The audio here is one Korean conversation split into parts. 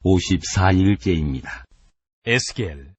54일째입니다. 에스겔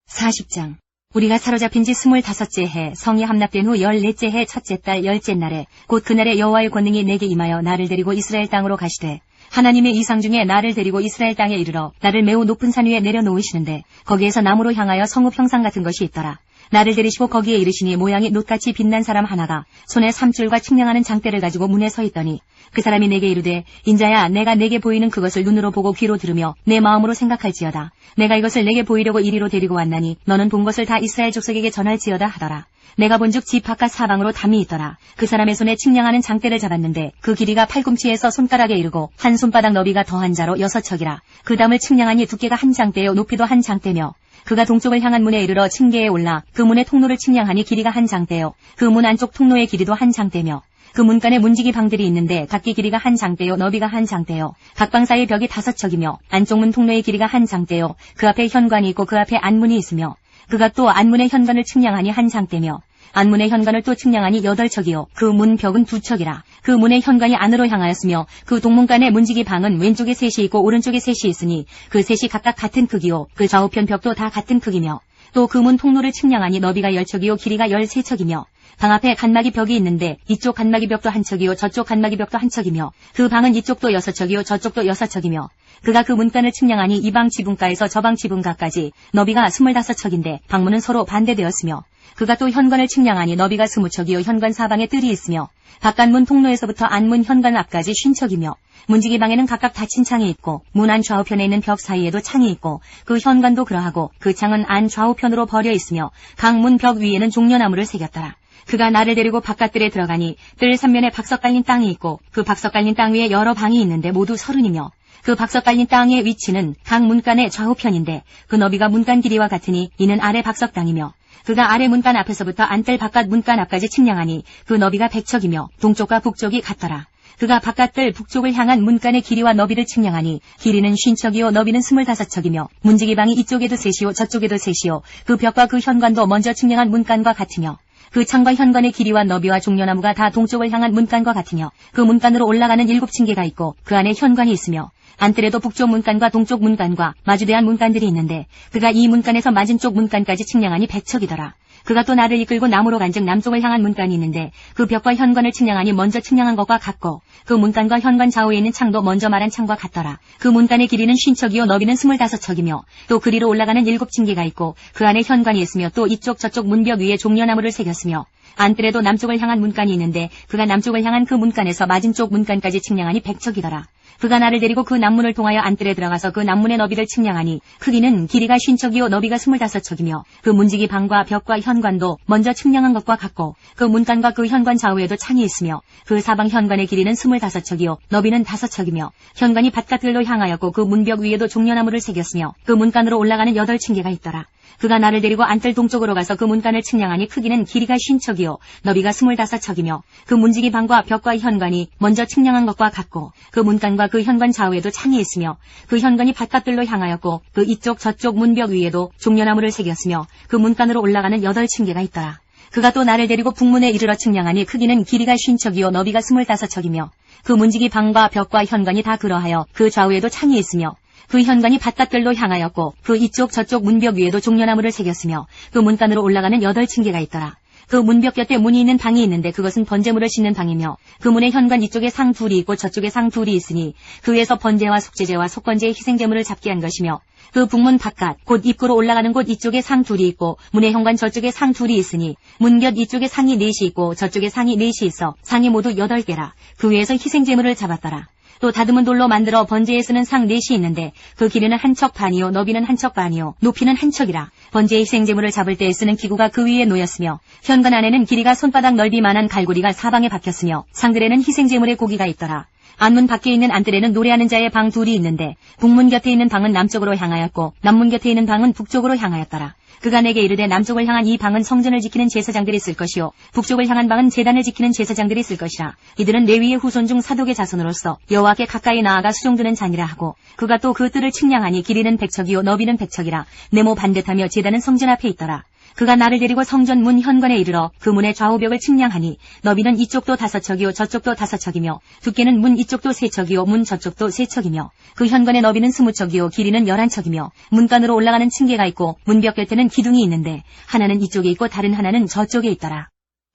40장. 우리가 사로잡힌 지 25째 해, 성이 함납된 후 14째 해 첫째 달 10째 날에, 곧 그날에 여호와의 권능이 내게 임하여 나를 데리고 이스라엘 땅으로 가시되, 하나님의 이상 중에 나를 데리고 이스라엘 땅에 이르러 나를 매우 높은 산 위에 내려놓으시는데, 거기에서 나무로 향하여 성읍 형상 같은 것이 있더라. 나를 데리시고 거기에 이르시니 모양이 놋같이 빛난 사람 하나가 손에 삼줄과 측량하는 장대를 가지고 문에 서 있더니, 그 사람이 내게 이르되, 인자야, 내가 내게 보이는 그것을 눈으로 보고 귀로 들으며 내 마음으로 생각할지어다. 내가 이것을 내게 보이려고 이리로 데리고 왔나니 너는 본 것을 다 이스라엘 족속에게 전할지어다 하더라. 내가 본즉 집 바깥 사방으로 담이 있더라. 그 사람의 손에 측량하는 장대를 잡았는데 그 길이가 팔꿈치에서 손가락에 이르고 한 손바닥 너비가 더한 자로 6척이라. 그 담을 측량하니 두께가 한 장대요 높이도 한 장대며, 그가 동쪽을 향한 문에 이르러 층계에 올라 그 문의 통로를 측량하니 길이가 한 장대요 그 문 안쪽 통로의 길이도 한 장대며, 그 문간에 문지기 방들이 있는데 각기 길이가 한 장대요 너비가 한 장대요 각 방 사이의 벽이 5척이며, 안쪽 문 통로의 길이가 한 장대요 그 앞에 현관이 있고 그 앞에 안문이 있으며, 그가 또 안문의 현관을 측량하니 한 장대며, 안문의 현관을 또 측량하니 8척이요 그 문 벽은 2척이라. 그 문의 현관이 안으로 향하였으며, 그 동문간의 문지기 방은 왼쪽에 셋이 있고 오른쪽에 셋이 있으니 그 셋이 각각 같은 크기요 그 좌우편 벽도 다 같은 크기며, 또 그 문 통로를 측량하니 너비가 10척이요 길이가 13척이며, 방 앞에 간막이 벽이 있는데 이쪽 간막이 벽도 한 척이요 저쪽 간막이 벽도 한 척이며, 그 방은 이쪽도 6척이요 저쪽도 6척이며, 그가 그 문간을 측량하니 이 방 지붕가에서 저 방 지붕가까지 너비가 25척인데 방문은 서로 반대되었으며, 그가 또 현관을 측량하니 너비가 20척이요 현관 사방에 뜰이 있으며, 바깥문 통로에서부터 안문 현관 앞까지 50척이며, 문지기 방에는 각각 닫힌 창이 있고 문 안 좌우편에 있는 벽 사이에도 창이 있고, 그 현관도 그러하고 그 창은 안 좌우편으로 벌여 있으며 각 문 벽 위에는 종려나무를 새겼더라. 그가 나를 데리고 바깥들에 들어가니 뜰 3면에 박석 깔린 땅이 있고, 그 박석 깔린 땅 위에 여러 방이 있는데 모두 30이며, 그 박석 깔린 땅의 위치는 각 문간의 좌우편인데 그 너비가 문간 길이와 같으니 이는 아래 박석 땅이며, 그가 아래 문간 앞에서부터 안뜰 바깥 문간 앞까지 측량하니 그 너비가 100척이며 동쪽과 북쪽이 같더라. 그가 바깥뜰 북쪽을 향한 문간의 길이와 너비를 측량하니 길이는 50척이요 너비는 25척이며, 문지기 방이 이쪽에도 셋이요 저쪽에도 셋이요 그 벽과 그 현관도 먼저 측량한 문간과 같으며, 그 창과 현관의 길이와 너비와 종려나무가 다 동쪽을 향한 문간과 같으며, 그 문간으로 올라가는 7층계가 있고 그 안에 현관이 있으며, 안뜰에도 북쪽 문간과 동쪽 문간과 마주대한 문간들이 있는데, 그가 이 문간에서 맞은쪽 문간까지 측량하니 100척이더라. 그가 또 나를 이끌고 남으로 간즉 남쪽을 향한 문간이 있는데 그 벽과 현관을 측량하니 먼저 측량한 것과 같고, 그 문간과 현관 좌우에 있는 창도 먼저 말한 창과 같더라. 그 문간의 길이는 50척이요 너비는 25척이며, 또 그리로 올라가는 7층계가 있고 그 안에 현관이 있으며, 또 이쪽 저쪽 문벽 위에 종려나무를 새겼으며, 안뜰에도 남쪽을 향한 문간이 있는데 그가 남쪽을 향한 그 문간에서 맞은쪽 문간까지 측량하니 100척이더라. 그가 나를 데리고 그 남문을 통하여 안뜰에 들어가서 그 남문의 너비를 측량하니 크기는 길이가 50척이요 너비가 25척이며, 그 문지기 방과 벽과 현관도 먼저 측량한 것과 같고, 그 문간과 그 현관 좌우에도 창이 있으며, 그 사방 현관의 길이는 25척이요 너비는 5척이며, 현관이 바깥들로 향하였고 그 문벽 위에도 종려나무를 새겼으며, 그 문간으로 올라가는 8층계가 있더라. 그가 나를 데리고 안뜰 동쪽으로 가서 그 문간을 측량하니 크기는 길이가 50척이요 너비가 25척이며, 그 문지기 방과 벽과 현관이 먼저 측량한 것과 같고, 그 문간과 그 현관 좌우에도 창이 있으며, 그 현관이 바깥들로 향하였고 그 이쪽 저쪽 문벽 위에도 종려나무를 새겼으며, 그 문간으로 올라가는 8층계가 있더라. 그가 또 나를 데리고 북문에 이르러 측량하니 크기는 길이가 50척이요 너비가 25척이며, 그 문지기 방과 벽과 현관이 다 그러하여 그 좌우에도 창이 있으며, 그 현관이 바깥들로 향하였고 그 이쪽 저쪽 문벽 위에도 종려나무를 새겼으며, 그 문간으로 올라가는 8층계가 있더라. 그 문벽 곁에 문이 있는 방이 있는데 그것은 번제물을 싣는 방이며, 그 문의 현관 이쪽에 상 둘이 있고 저쪽에 상 둘이 있으니 그 위에서 번제와 속죄제와 속건제의 희생제물을 잡게 한 것이며, 그 북문 바깥 곧 입구로 올라가는 곳 이쪽에 상 둘이 있고 문의 현관 저쪽에 상 둘이 있으니 문 곁 이쪽에 상이 4이 있고 저쪽에 상이 4이 있어 상이 모두 8개라. 그 위에서 희생제물을 잡았더라. 또 다듬은 돌로 만들어 번제에 쓰는 상 4이 있는데 그 길이는 1척 반이요 너비는 1척 반이요 높이는 1척이라. 번제의 희생제물을 잡을 때에 쓰는 기구가 그 위에 놓였으며, 현관 안에는 길이가 손바닥 넓이만한 갈고리가 사방에 박혔으며, 상들에는 희생제물의 고기가 있더라. 안문 밖에 있는 안뜰에는 노래하는 자의 방 둘이 있는데 북문 곁에 있는 방은 남쪽으로 향하였고 남문 곁에 있는 방은 북쪽으로 향하였더라. 그가 내게 이르되 남쪽을 향한 이 방은 성전을 지키는 제사장들이 쓸 것이요 북쪽을 향한 방은 제단을 지키는 제사장들이 쓸 것이라. 이들은 레위의 후손 중 사독의 자손으로서 여호와께 가까이 나아가 수종드는 자니라 하고, 그가 또 그 뜰을 측량하니 길이는 100척이요 너비는 100척이라. 네모 반듯하며 제단은 성전 앞에 있더라. 그가 나를 데리고 성전 문 현관에 이르러 그 문의 좌우벽을 측량하니 너비는 이쪽도 5척이요 저쪽도 5척이며 두께는 문 이쪽도 3척이요 문 저쪽도 3척이며 그 현관의 너비는 20척이요 길이는 11척이며 문간으로 올라가는 층계가 있고 문벽 곁에는 기둥이 있는데 하나는 이쪽에 있고 다른 하나는 저쪽에 있더라.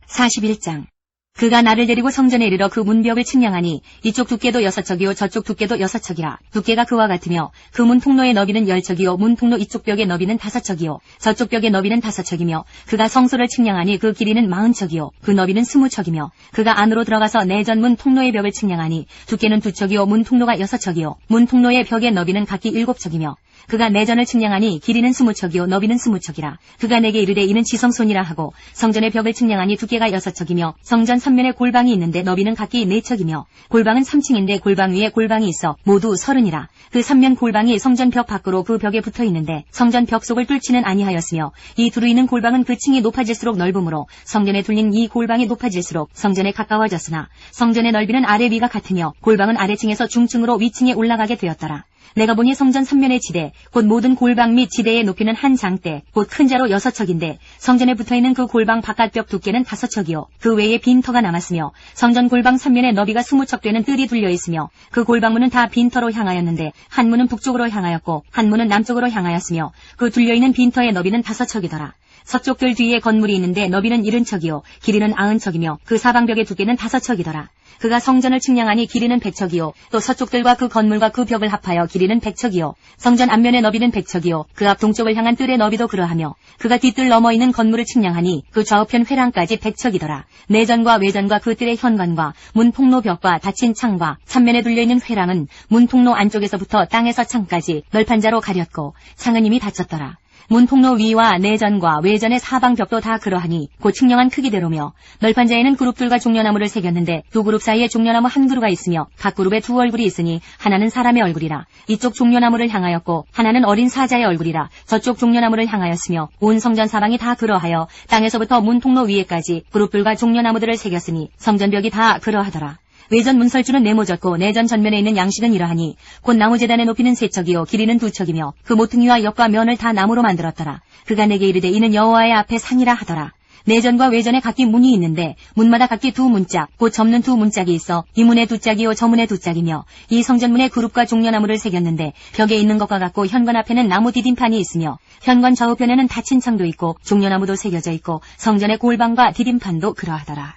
41장. 그가 나를 데리고 성전에 이르러 그 문벽을 측량하니 이쪽 두께도 6척이요 저쪽 두께도 6척이라. 두께가 그와 같으며 그 문 통로의 너비는 10척이요 문 통로 이쪽 벽의 너비는 5척이요 저쪽 벽의 너비는 5척이며 그가 성소를 측량하니 그 길이는 40척이요 그 너비는 20척이며 그가 안으로 들어가서 내전문 통로의 벽을 측량하니 두께는 2척이요 문 통로가 6척이요 문 통로의 벽의 너비는 각기 7척이며 그가 내전을 측량하니 길이는 20척이요 너비는 20척이라. 그가 내게 이르되 이는 지성손이라 하고 성전의 벽을 측량하니 두께가 6척이며 성전 3면에 골방이 있는데 너비는 각기 4척이며 골방은 3층인데 골방 위에 골방이 있어 모두 30이라. 그 3면 골방이 성전 벽 밖으로 그 벽에 붙어 있는데 성전 벽 속을 뚫지는 아니하였으며 이 두루 있는 골방은 그 층이 높아질수록 넓으므로 성전에 둘린 이 골방이 높아질수록 성전에 가까워졌으나 성전의 넓이는 아래 위가 같으며 골방은 아래층에서 중층으로 위층에 올라가게 되었더라. 내가 보니 성전 3면의 지대 곧 모든 골방 및 지대의 높이는 한 장대 곧 큰 자로 6척인데 성전에 붙어있는 그 골방 바깥벽 두께는 5척이요 그 외에 빈터가 남았으며 성전 골방 3면의 너비가 20척 되는 뜰이 둘려있으며 그 골방문은 다 빈터로 향하였는데 한 문은 북쪽으로 향하였고 한 문은 남쪽으로 향하였으며 그 둘려있는 빈터의 너비는 5척이더라. 서쪽 뜰 뒤에 건물이 있는데 너비는 70척이요 길이는 90척이며 그 사방벽의 두께는 5척이더라. 그가 성전을 측량하니 길이는 100척이요 또 서쪽들과 그 건물과 그 벽을 합하여 길이는 100척이요 성전 앞면의 너비는 100척이요 그 앞 동쪽을 향한 뜰의 너비도 그러하며 그가 뒷뜰 넘어 있는 건물을 측량하니 그 좌우편 회랑까지 100척이더라. 내전과 외전과 그 뜰의 현관과 문 통로 벽과 닫힌 창과 삼면에 둘려있는 회랑은 문 통로 안쪽에서부터 땅에서 창까지 널판 자로 가렸고 창은 이미 닫혔더라. 문 통로 위와 내전과 외전의 사방 벽도 다 그러하니 곧 측량한 크기대로며 널판 자에는 그룹들과 종려나무를 새겼는데 두 그룹 사이에 종려나무 한 그루가 있으며 각 그룹에 두 얼굴이 있으니 하나는 사람의 얼굴이라. 이쪽 종려나무를 향하였고 하나는 어린 사자의 얼굴이라. 저쪽 종려나무를 향하였으며 온 성전 사방이 다 그러하여 땅에서부터 문 통로 위에까지 그룹들과 종려나무들을 새겼으니 성전벽이 다 그러하더라. 외전 문설주는 네모졌고 내전 전면에 있는 양식은 이러하니 곧 나무제단의 높이는 3척이요 길이는 2척이며 그 모퉁이와 옆과 면을 다 나무로 만들었더라. 그가 내게 이르되 이는 여호와의 앞에 상이라 하더라. 내전과 외전에 각기 문이 있는데 문마다 각기 두 문짝 곧 접는 두 문짝이 있어 이 문에 두 짝이요 저 문에 두 짝이며 이 성전문에 그룹과 종려나무를 새겼는데 벽에 있는 것과 같고 현관 앞에는 나무 디딤판이 있으며 현관 좌우편에는 닫힌 창도 있고 종려나무도 새겨져 있고 성전의 골방과 디딤판도 그러하더라.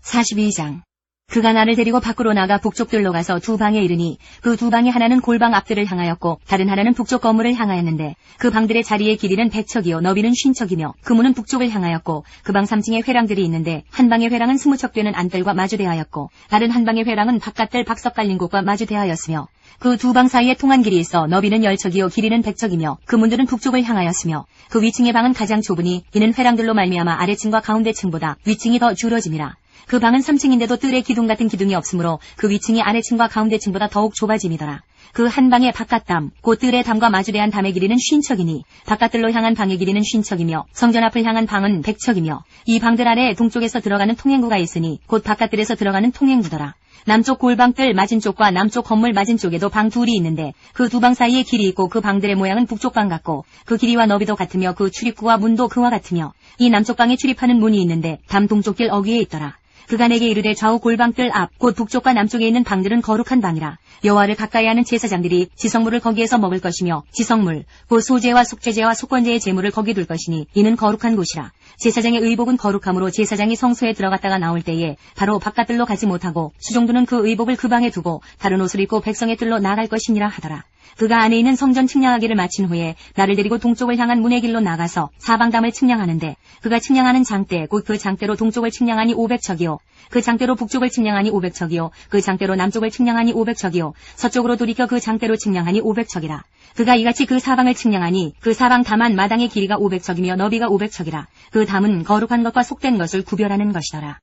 42장. 그가 나를 데리고 밖으로 나가 북쪽들로 가서 두 방에 이르니 그 두 방의 하나는 골방 앞들을 향하였고 다른 하나는 북쪽 건물을 향하였는데 그 방들의 자리의 길이는 100척이요 너비는 50척이며 그 문은 북쪽을 향하였고 그 방 3층에 회랑들이 있는데 한 방의 회랑은 20척 되는 안뜰과 마주대하였고 다른 한 방의 회랑은 바깥뜰 박석 깔린 곳과 마주대하였으며 그 두 방 사이에 통한 길이 있어 너비는 10척이요 길이는 100척이며 그 문들은 북쪽을 향하였으며 그 위층의 방은 가장 좁으니 이는 회랑들로 말미암아 아래층과 가운데층보다 위층이 더 줄어짐이라. 그 방은 3층인데도 뜰에 기둥 같은 기둥이 없으므로 그 위층이 아래층과 가운데층보다 더욱 좁아짐이더라. 그 한 방의 바깥담 곧 뜰의 담과 마주대한 담의 길이는 50척이니 바깥뜰로 향한 방의 길이는 50척이며 성전 앞을 향한 방은 100척이며 이 방들 아래 동쪽에서 들어가는 통행구가 있으니 곧 바깥뜰에서 들어가는 통행구더라. 남쪽 골방뜰 맞은쪽과 남쪽 건물 맞은쪽에도 방 둘이 있는데 그 두 방 사이에 길이 있고 그 방들의 모양은 북쪽 방 같고 그 길이와 너비도 같으며 그 출입구와 문도 그와 같으며 이 남쪽 방에 출입하는 문이 있는데 담 동쪽 길 어귀에 있더라. 그가 내게 이르되 좌우 골방뜰 앞 곧 북쪽과 남쪽에 있는 방들은 거룩한 방이라. 여호와를 가까이 하는 제사장들이 지성물을 거기에서 먹을 것이며 지성물 곧 소제와 속죄제와 속건제의 제물을 거기 둘 것이니 이는 거룩한 곳이라. 제사장의 의복은 거룩함으로 제사장이 성소에 들어갔다가 나올 때에 바로 바깥뜰로 가지 못하고 수종도는 그 의복을 그 방에 두고 다른 옷을 입고 백성의 뜰로 나갈 것이니라 하더라. 그가 안에 있는 성전 측량하기를 마친 후에 나를 데리고 동쪽을 향한 문의 길로 나가서 사방담을 측량하는데 그가 측량하는 장대 곧 그 장대로 동쪽을 측량하니 500척이요 그 장대로 북쪽을 측량하니 500척이요 그 장대로 남쪽을 측량하니 500척이요 서쪽으로 돌이켜 그 장대로 측량하니 500척이라. 그가 이같이 그 사방을 측량하니 그 사방 담한 마당의 길이가 500척이며 너비가 500척이라. 그 담은 거룩한 것과 속된 것을 구별하는 것이더라.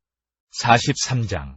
43장.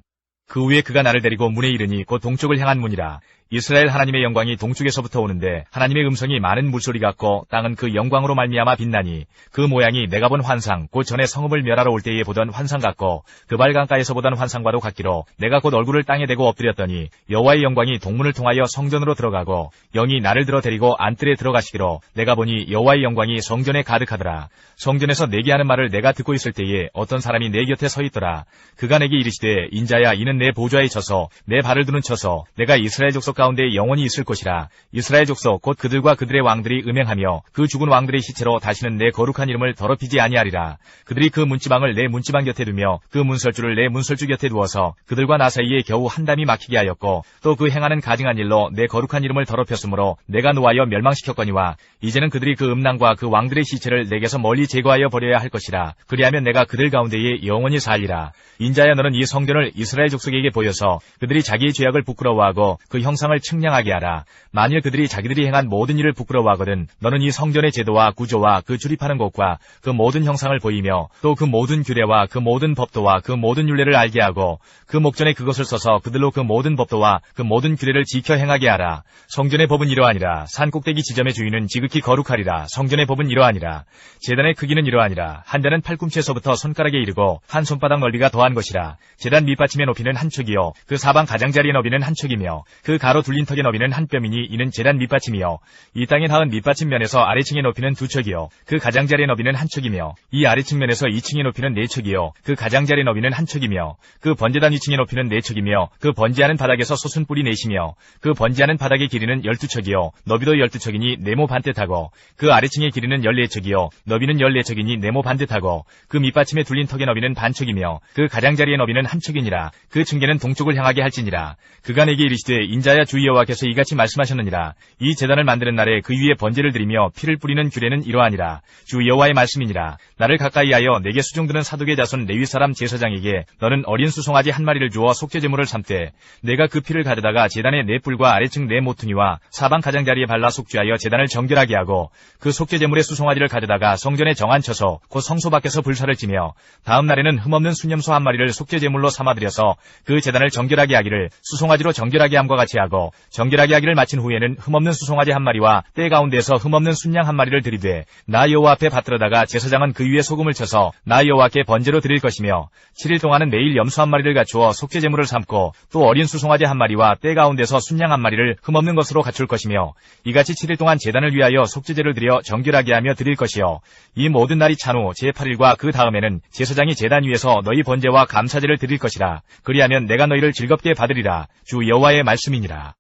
그 후에 그가 나를 데리고 문에 이르니 곧 동쪽을 향한 문이라. 이스라엘 하나님의 영광이 동쪽에서부터 오는데 하나님의 음성이 많은 물소리 같고 땅은 그 영광으로 말미암아 빛나니 그 모양이 내가 본 환상 곧 전에 성읍을 멸하러 올 때에 보던 환상 같고 그발 강가에서 보던 환상과도 같기로 내가 곧 얼굴을 땅에 대고 엎드렸더니 여호와의 영광이 동문을 통하여 성전으로 들어가고 영이 나를 들어 데리고 안뜰에 들어가시기로 내가 보니 여호와의 영광이 성전에 가득하더라. 성전에서 내게 하는 말을 내가 듣고 있을 때에 어떤 사람이 내 곁에 서 있더라. 그가 내게 이르시되 인자야 이는 내 보좌에 져서 내 발을 두는 쳐서 내가 이스라엘 족속 가운데 영원히 있을 것이라. 이스라엘 족속 곧 그들과 그들의 왕들이 음행하며 그 죽은 왕들의 시체로 다시는 내 거룩한 이름을 더럽히지 아니하리라. 그들이 그 문지방을 내 문지방 곁에 두며 그 문설주를 내 문설주 곁에 두어서 그들과 나 사이에 겨우 한 담이 막히게 하였고 또 그 행하는 가증한 일로 내 거룩한 이름을 더럽혔으므로 내가 노하여 멸망시켰거니와 이제는 그들이 그 음란과 그 왕들의 시체를 내게서 멀리 제거하여 버려야 할 것이라. 그리하면 내가 그들 가운데에 영원히 살리라. 인자야 너는 이 성전을 이스라엘 족속에게 보여서 그들이 자기의 죄악을 부끄러워하고 그 형상을 측량하게 하라. 만일 그들이 자기들이 행한 모든 일을 부끄러워하거든 너는 이 성전의 제도와 구조와 그 출입하는 곳과 그 모든 형상을 보이며 또 그 모든 규례와 그 모든 법도와 그 모든 율례를 알게 하고 그 목전에 그것을 써서 그들로 그 모든 법도와 그 모든 규례를 지켜 행하게 하라. 성전의 법은 이러하니라. 산 꼭대기 지점의 주인은 지극히 거룩하리라. 성전의 법은 이러하니라. 제단의 크기는 이러하니라. 한 대는 팔꿈치에서부터 손가락에 이르고 한 손바닥 넓이가 더한 것이라. 제단 밑받침의 높이는 한 척이요 그 사방 가장자리의 너비는 한 척이며 그 가로 둘린 턱의 너비는 한 뼘이니 이는 제단 밑받침이요 이 땅에 닿은 밑받침 면에서 아래층의 높이는 두 척이요 그 가장자리의 너비는 한 척이며 이 아래층 면에서 2층의 높이는 네 척이요 그 가장자리의 너비는 한 척이며 그 번제단 위층의 높이는 네 척이며 그 번제하는 바닥에서 솟은 뿔이 넷이며 그 번제하는 바닥의 길이는 12척이요 너비도 12척이니 네모 반듯하고 그 아래층의 길이는 14척이요 너비는 14척이니 네모 반듯하고 그 밑받침에 둘린 턱의 너비는 반척이며 그 가장자리의 너비는 한 척이니라. 그 층계는 동쪽을 향하게 할지니라. 그가 내게 이르시되 인자야 주 여호와께서 이같이 말씀하셨느니라. 이 제단을 만드는 날에 그 위에 번제를 드리며 피를 뿌리는 규례는 이러하니라. 주 여호와의 말씀이니라. 나를 가까이하여 내게 수종드는 사독의 자손 레위 사람 제사장에게 너는 어린 수송아지 한 마리를 주어 속죄제물을 삼되 내가 그 피를 가져다가 제단의 네 뿔과 아래층 네 모퉁이와 사방 가장자리에 발라 속죄하여 제단을 정결하게 하고 그 속죄제물의 수송아지를 가져다가 성전에 정한 쳐서 곧 성소 밖에서 불사를 지며 다음 날에는 흠없는 순염소 한 마리를 속죄제물로 삼아들여서 그 제단을 정결하게 하기를 수송아지로 정결하게 함과 같이 하고 정결하게 하기를 마친 후에는 흠없는 수송아지 한 마리와 때 가운데서 흠없는 순양 한 마리를 드리되 나 여호와 앞에 받들어다가 제사장은 그 위에 소금을 쳐서 나 여호와께 번제로 드릴 것이며 7일 동안은 매일 염소 한 마리를 갖추어 속죄제물을 삼고 또 어린 수송아지 한 마리와 때 가운데서 순양 한 마리를 흠없는 것으로 갖출 것이며 이같이 7일 동안 제단을 위하여 속죄제를 드려 정결하게 하며 드릴 것이요 이 모든 날이 찬 후 제8일과 그 다음에는 제사장이 제단 위에서 너희 번제와 감사제를 드릴 것이라. 그리하면 내가 너희를 즐겁게 받으리라. 주 여호와의 말씀이니라.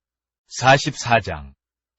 44장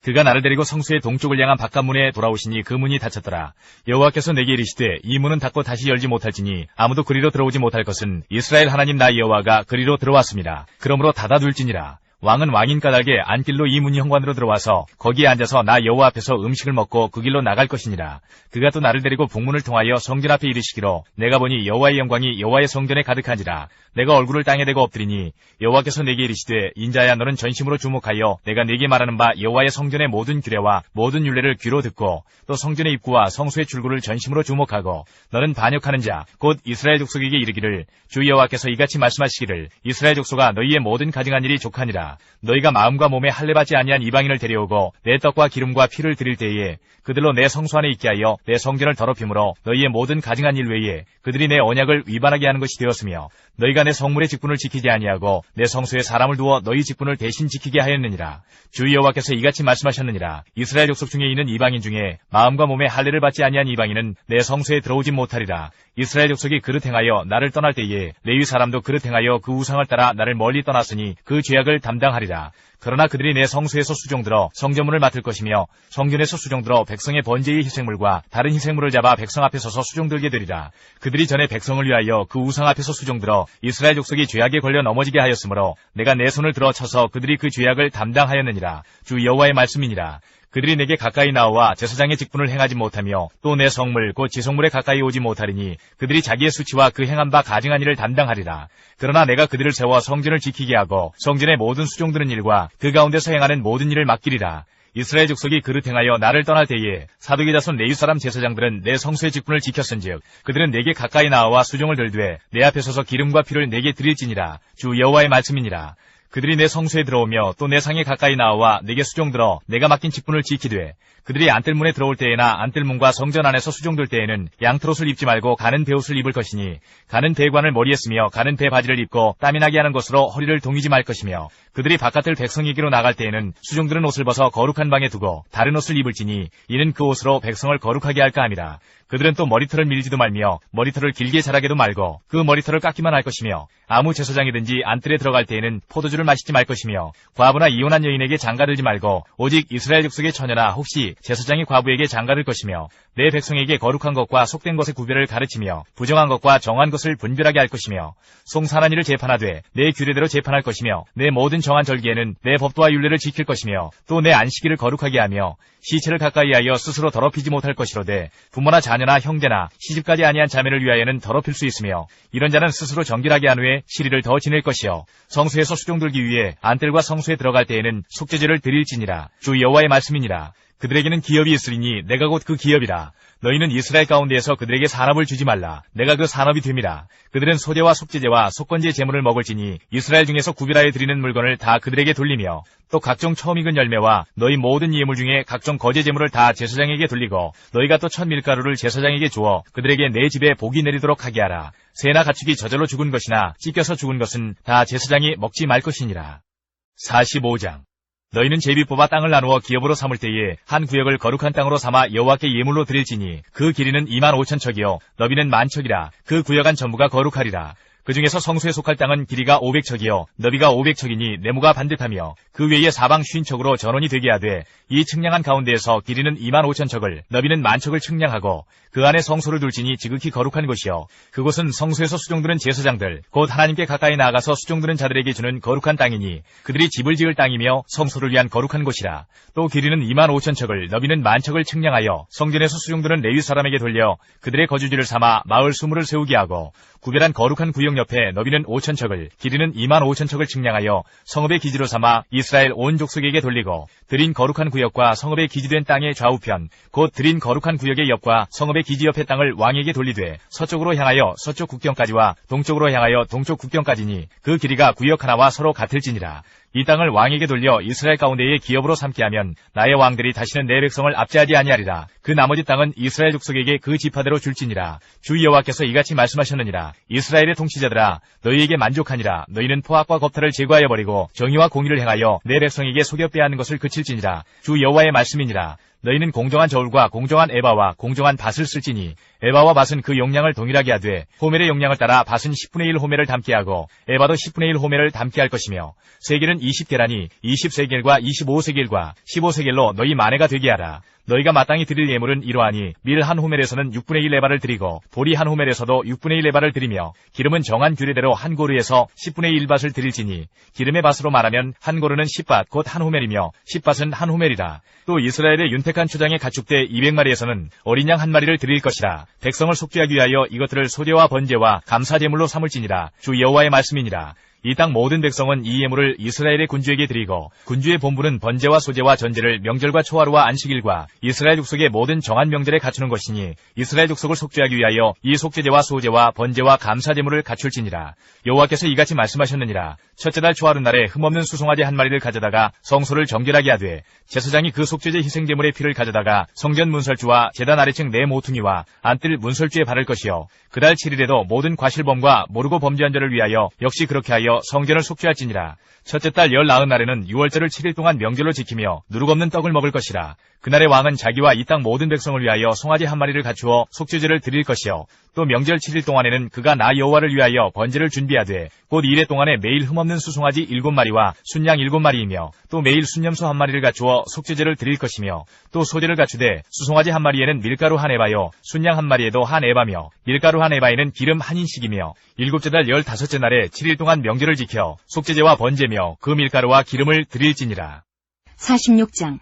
그가 나를 데리고 성소의 동쪽을 향한 바깥문에 돌아오시니 그 문이 닫혔더라. 여호와께서 내게 이르시되 이 문은 닫고 다시 열지 못할지니 아무도 그리로 들어오지 못할 것은 이스라엘 하나님 나 여호와가 그리로 들어왔습니다. 그러므로 닫아둘지니라. 왕은 왕인 까닭에 안길로 이 문 현관으로 들어와서 거기에 앉아서 나 여호와 앞에서 음식을 먹고 그 길로 나갈 것이니라. 그가 또 나를 데리고 북문을 통하여 성전 앞에 이르시기로 내가 보니 여호와의 영광이 여호와의 성전에 가득한지라. 내가 얼굴을 땅에 대고 엎드리니 여호와께서 내게 이르시되 인자야 너는 전심으로 주목하여 내가 네게 말하는 바 여호와의 성전의 모든 규례와 모든 율례를 귀로 듣고 또 성전의 입구와 성소의 출구를 전심으로 주목하고 너는 반역하는 자 곧 이스라엘 족속에게 이르기를 주 여호와께서 이같이 말씀하시기를 이스라엘 족속아 너희의 모든 가증한 일이 족하니라. 너희가 마음과 몸에 할례받지 아니한 이방인을 데려오고 내 떡과 기름과 피를 드릴 때에 그들로 내 성소 안에 있게 하여 내 성전을 더럽힘으로 너희의 모든 가증한 일 외에 그들이 내 언약을 위반하게 하는 것이 되었으며 너희가 내 성물의 직분을 지키지 아니하고 내 성소에 사람을 두어 너희 직분을 대신 지키게 하였느니라. 주 여호와께서 이같이 말씀하셨느니라. 이스라엘 족속 중에 있는 이방인 중에 마음과 몸에 할례를 받지 아니한 이방인은 내 성소에 들어오지 못하리라. 이스라엘 족속이 그릇 행하여 나를 떠날 때에 레위 사람도 그릇 행하여 그 우상을 따라 나를 멀리 떠났으니 그 죄악을 담당하리라. 그러나 그들이 내 성소에서 수종들어 성전문을 맡을 것이며 성전에서 수종들어 백성의 번제의 희생물과 다른 희생물을 잡아 백성 앞에 서서 수종들게 되리라. 그들이 전에 백성을 위하여 그 우상 앞에서 수종들어 이스라엘 족속이 죄악에 걸려 넘어지게 하였으므로 내가 내 손을 들어 쳐서 그들이 그 죄악을 담당하였느니라. 주 여호와의 말씀이니라. 그들이 내게 가까이 나와 제사장의 직분을 행하지 못하며 또 내 성물 곧 지성물에 가까이 오지 못하리니 그들이 자기의 수치와 그 행한 바 가증한 일을 담당하리라. 그러나 내가 그들을 세워 성전을 지키게 하고 성전의 모든 수종드는 일과 그 가운데서 행하는 모든 일을 맡기리라. 이스라엘 족속이 그릇 행하여 나를 떠날 때에 사독의 자손 레위 사람 제사장들은 내 성소의 직분을 지켰은즉 그들은 내게 가까이 나와 수종을 들되 내 앞에 서서 기름과 피를 내게 드릴지니라. 주 여호와의 말씀이니라. 그들이 내 성소에 들어오며 또 내 상에 가까이 나와 내게 수종들어 내가 맡긴 직분을 지키되 그들이 안뜰문에 들어올 때에나 안뜰문과 성전 안에서 수종들 때에는 양털옷을 입지 말고 가는 배옷을 입을 것이니 가는 배관을 머리에 쓰며 가는 배바지를 입고 땀이 나게 하는 것으로 허리를 동이지 말 것이며 그들이 바깥을 백성에게로 나갈 때에는 수종들은 옷을 벗어 거룩한 방에 두고 다른 옷을 입을지니 이는 그 옷으로 백성을 거룩하게 할까 함이라. 그들은 또 머리털을 밀지도 말며 머리털을 길게 자라게도 말고 그 머리털을 깎기만 할 것이며 아무 제사장이든지 안뜰에 들어갈 때에는 포도주를 마시지 말 것이며 과부나 이혼한 여인에게 장가들지 말고 오직 이스라엘 족속의 처녀나 혹시 제사장이 과부에게 장가들 것이며 내 백성에게 거룩한 것과 속된 것의 구별을 가르치며 부정한 것과 정한 것을 분별하게 할 것이며 송사한 일을 재판하되 내 규례대로 재판할 것이며 내 모든 정한 절기에는 내 법도와 율례를 지킬 것이며 또 내 안식일을 거룩하게 하며 시체를 가까이 하여 스스로 더럽히지 못할 것이로되 부모나 자녀나 형제나 시집까지 아니한 자매를 위하여는 더럽힐 수 있으며 이런 자는 스스로 정결하게 한 후에 시리를 더 지낼 것이요 성소에서 수종 들기 위해 안뜰과 성소에 들어갈 때에는 속죄제를 드릴지니라. 주 여호와의 말씀이니라. 그들에게는 기업이 있으리니 내가 곧 그 기업이라. 너희는 이스라엘 가운데에서 그들에게 산업을 주지 말라. 내가 그 산업이 됨이라. 그들은 소제와 속죄제와 속건제 제물을 먹을지니 이스라엘 중에서 구별하여 드리는 물건을 다 그들에게 돌리며 또 각종 처음 익은 열매와 너희 모든 예물 중에 각종 거제 제물을 다 제사장에게 돌리고 너희가 또 첫 밀가루를 제사장에게 주어 그들에게 내 집에 복이 내리도록 하게 하라. 새나 가축이 저절로 죽은 것이나 찢겨서 죽은 것은 다 제사장이 먹지 말 것이니라. 45장 너희는 제비 뽑아 땅을 나누어 기업으로 삼을 때에 한 구역을 거룩한 땅으로 삼아 여호와께 예물로 드릴지니 그 길이는 25,000척이요 너비는 10,000척이라. 그 구역 안 전부가 거룩하리라. 그 중에서 성소에 속할 땅은 길이가 500척이요 너비가 500척이니 네모가 반듯하며 그 외에 사방 50척으로 전원이 되게 하되 이 측량한 가운데에서 길이는 25,000척을 너비는 10,000척을 측량하고 그 안에 성소를 둘지니 지극히 거룩한 곳이요 그곳은 성소에서 수종드는 제사장들 곧 하나님께 가까이 나아가서 수종드는 자들에게 주는 거룩한 땅이니 그들이 집을 지을 땅이며 성소를 위한 거룩한 곳이라. 또 길이는 25,000척을 너비는 10,000척을 측량하여 성전에서 수종드는 레위 사람에게 돌려 그들의 거주지를 삼아 마을 20을 세우게 하고 구별한 거룩한 구역 옆에 너비는 5,000척을 길이는 25,000척을 측량하여 성읍의 기지로 삼아 이스라엘 온 족속에게 돌리고 드린 거룩한 구역과 성읍의 기지된 땅의 좌우편 곧 드린 거룩한 구역의 옆과 성읍의 기지 옆의 땅을 왕에게 돌리되 서쪽으로 향하여 서쪽 국경까지와 동쪽으로 향하여 동쪽 국경까지니 그 길이가 구역 하나와 서로 같을지니라. 이 땅을 왕에게 돌려 이스라엘 가운데의 기업으로 삼게 하면 나의 왕들이 다시는 내 백성을 압제하지 아니하리라. 그 나머지 땅은 이스라엘 족속에게 그 지파대로 줄지니라. 주 여호와께서 이같이 말씀하셨느니라. 이스라엘의 통치자들아 너희에게 만족하니라. 너희는 포악과 겁탈을 제거하여 버리고 정의와 공의를 행하여 내 백성에게 속여 빼앗는 것을 그칠지니라. 주 여호와의 말씀이니라. 너희는 공정한 저울과 공정한 에바와 공정한 밭을 쓸지니 에바와 밭은 그 용량을 동일하게 하되 호멜의 용량을 따라 밭은 10분의 1 호멜을 담게 하고 에바도 10분의 1 호멜을 담게 할 것이며 세겔은 20계라니 20세겔과 25세겔과 15세겔로 너희 만회가 되게 하라. 너희가 마땅히 드릴 예물은 이러하니 밀 한 호멜에서는 6분의 1 에바를 드리고 보리 한 호멜에서도 6분의 1 에바를 드리며 기름은 정한 규례대로 한 고르에서 10분의 1밭을 드릴지니 기름의 밭으로 말하면 한 고르는 10밭 곧 한 호멜이며 10밭은 한 호멜이라. 또 이스라엘의 윤택한 초장의 가축대 200마리에서는 어린 양 한 마리를 드릴 것이라. 백성을 속죄하기 위하여 이것들을 소제와 번제와 감사제물로 삼을지니라. 주 여호와의 말씀이니라. 이 땅 모든 백성은 이 예물을 이스라엘의 군주에게 드리고 군주의 본부는 번제와 소제와 전제를 명절과 초하루와 안식일과 이스라엘 족속의 모든 정한 명절에 갖추는 것이니 이스라엘 족속을 속죄하기 위하여 이 속죄제와 소제와 번제와 감사제물을 갖출지니라. 여호와께서 이같이 말씀하셨느니라. 첫째 달 초하루 날에 흠없는 수송아지 한 마리를 가져다가 성소를 정결하게 하되 제사장이 그 속죄제 희생제물의 피를 가져다가 성전 문설주와 제단 아래층 네 모퉁이와 안뜰 문설주에 바를 것이요 그달 7일에도 모든 과실범과 모르고 범죄한 자를 위하여 역시 그렇게 하여 성전을 속죄할지니라. 첫째 달 19날에는 6월절을 7일 동안 명절로 지키며 누룩 없는 떡을 먹을 것이라. 그날의 왕은 자기와 이 땅 모든 백성을 위하여 송아지 한 마리를 갖추어 속죄제를 드릴 것이요 또 명절 7일 동안에는 그가 나 여호와를 위하여 번제를 준비하되 곧 이래 동안에 매일 흠없는 수송아지 7마리와 순양 7마리이며 또 매일 순염소 한 마리를 갖추어 속죄제를 드릴 것이며 또 소제를 갖추되 수송아지 한 마리에는 밀가루 한 에바요 순양 한 마리에도 한 에바며 밀가루 한 에바에는 기름 한 인씩이며 일곱째 달 15째 날에 7일 동안 명절을 지켜 속죄제와 번제며 그 밀가루와 기름을 드릴지니라. 46장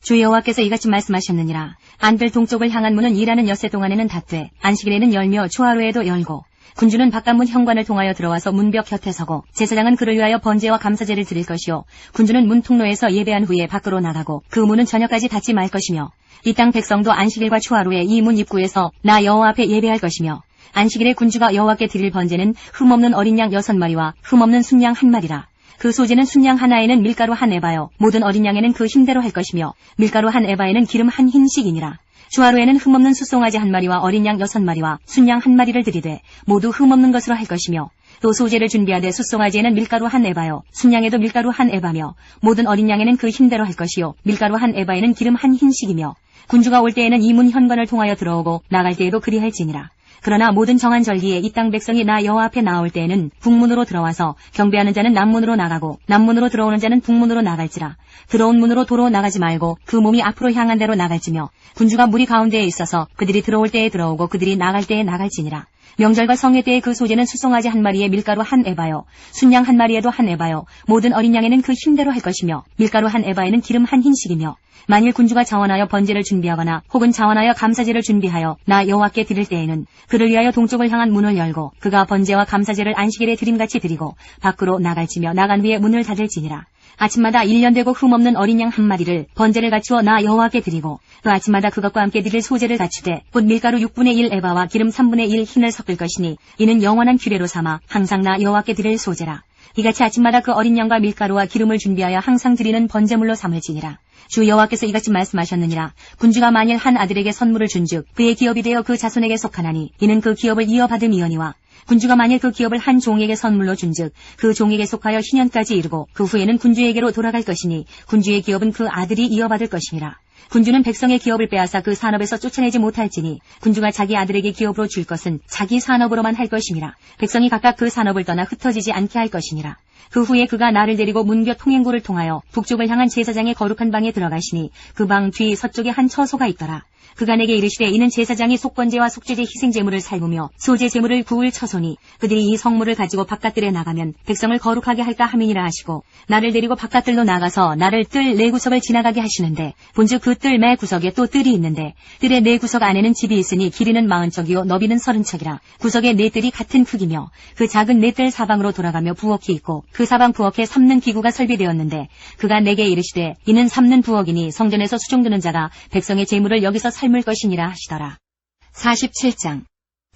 주 여호와께서 이같이 말씀하셨느니라. 안뜰 동쪽을 향한 문은 일하는 엿새 동안에는 닫되 안식일에는 열며 초하루에도 열고 군주는 바깥문 현관을 통하여 들어와서 문벽 곁에 서고 제사장은 그를 위하여 번제와 감사제를 드릴 것이요 군주는 문 통로에서 예배한 후에 밖으로 나가고 그 문은 저녁까지 닫지 말 것이며 이 땅 백성도 안식일과 초하루에 이 문 입구에서 나 여호와 앞에 예배할 것이며 안식일에 군주가 여호와께 드릴 번제는 흠없는 어린 양 6마리와 흠없는 순양 한 마리라. 그 소재는 순양 하나에는 밀가루 한 에바요 모든 어린 양에는 그 힘대로 할 것이며 밀가루 한 에바에는 기름 한 흰씩이니라. 주하로에는 흠없는 숫송아지 한 마리와 어린 양 6마리와 순양 한 마리를 드리되 모두 흠없는 것으로 할 것이며 또 소재를 준비하되 숫송아지에는 밀가루 한 에바요 순양에도 밀가루 한 에바며 모든 어린 양에는 그 힘대로 할 것이요 밀가루 한 에바에는 기름 한 흰씩이며 군주가 올 때에는 이 문 현관을 통하여 들어오고 나갈 때에도 그리할지니라. 그러나 모든 정한 절기에 이 땅 백성이 나 여호와 앞에 나올 때에는 북문으로 들어와서 경배하는 자는 남문으로 나가고 남문으로 들어오는 자는 북문으로 나갈지라. 들어온 문으로 도로 나가지 말고 그 몸이 앞으로 향한 대로 나갈지며 군주가 무리 가운데에 있어서 그들이 들어올 때에 들어오고 그들이 나갈 때에 나갈지니라. 명절과 성회 때의 그 소재는 숫송아지 한 마리에 밀가루 한 에바요 순양 한 마리에도 한 에바요 모든 어린 양에는 그 힘대로 할 것이며 밀가루 한 에바에는 기름 한 흰씩이며 만일 군주가 자원하여 번제를 준비하거나 혹은 자원하여 감사제를 준비하여 나 여호와께 드릴 때에는 그를 위하여 동쪽을 향한 문을 열고 그가 번제와 감사제를 안식일에 드림같이 드리고 밖으로 나갈지며 나간 후에 문을 닫을지니라. 아침마다 1년 되고 흠없는 어린 양 한 마리를 번제를 갖추어 나 여호와께 드리고 또 아침마다 그것과 함께 드릴 소제를 갖추되 곧 밀가루 6분의 1 에바와 기름 3분의 1 흰을 섞을 것이니 이는 영원한 규례로 삼아 항상 나 여호와께 드릴 소제라. 이같이 아침마다 그 어린 양과 밀가루와 기름을 준비하여 항상 드리는 번제물로 삼을지니라. 주 여호와께서 이같이 말씀하셨느니라. 군주가 만일 한 아들에게 선물을 준즉 그의 기업이 되어 그 자손에게 속하나니 이는 그 기업을 이어받음이거니와 군주가 만일 그 기업을 한 종에게 선물로 준즉 그 종에게 속하여 희년까지 이르고 그 후에는 군주에게로 돌아갈 것이니 군주의 기업은 그 아들이 이어받을 것이니라. 군주는 백성의 기업을 빼앗아 그 산업에서 쫓아내지 못할지니 군주가 자기 아들에게 기업으로 줄 것은 자기 산업으로만 할 것이니라. 백성이 각각 그 산업을 떠나 흩어지지 않게 할 것이니라. 그 후에 그가 나를 데리고 문교 통행구를 통하여 북쪽을 향한 제사장의 거룩한 방에 들어가시니 그 방 뒤 서쪽에 한 처소가 있더라. 그가 내게 이르시되 이는 제사장이 속번제와 속죄제 희생제물을 살구며 소제제물을 구울 처소니 그들이 이 성물을 가지고 바깥들에 나가면 백성을 거룩하게 할까 함이니라 하시고 나를 데리고 바깥들로 나가서 나를 뜰 네 구석을 지나가게 하시는데 본즉 그 뜰 매 구석에 또 뜰이 있는데 뜰의 네 구석 안에는 집이 있으니 길이는 40척이요 너비는 30척이라. 구석의 네 뜰이 같은 크기며 그 작은 네 뜰 사방으로 돌아가며 부엌이 있고 그 사방 부엌에 삶는 기구가 설비되었는데 그가 내게 이르시되 이는 삶는 부엌이니 성전에서 수종드는 자가 백성의 제물을 여기서 삶을 것이니라 하시더라. 47장.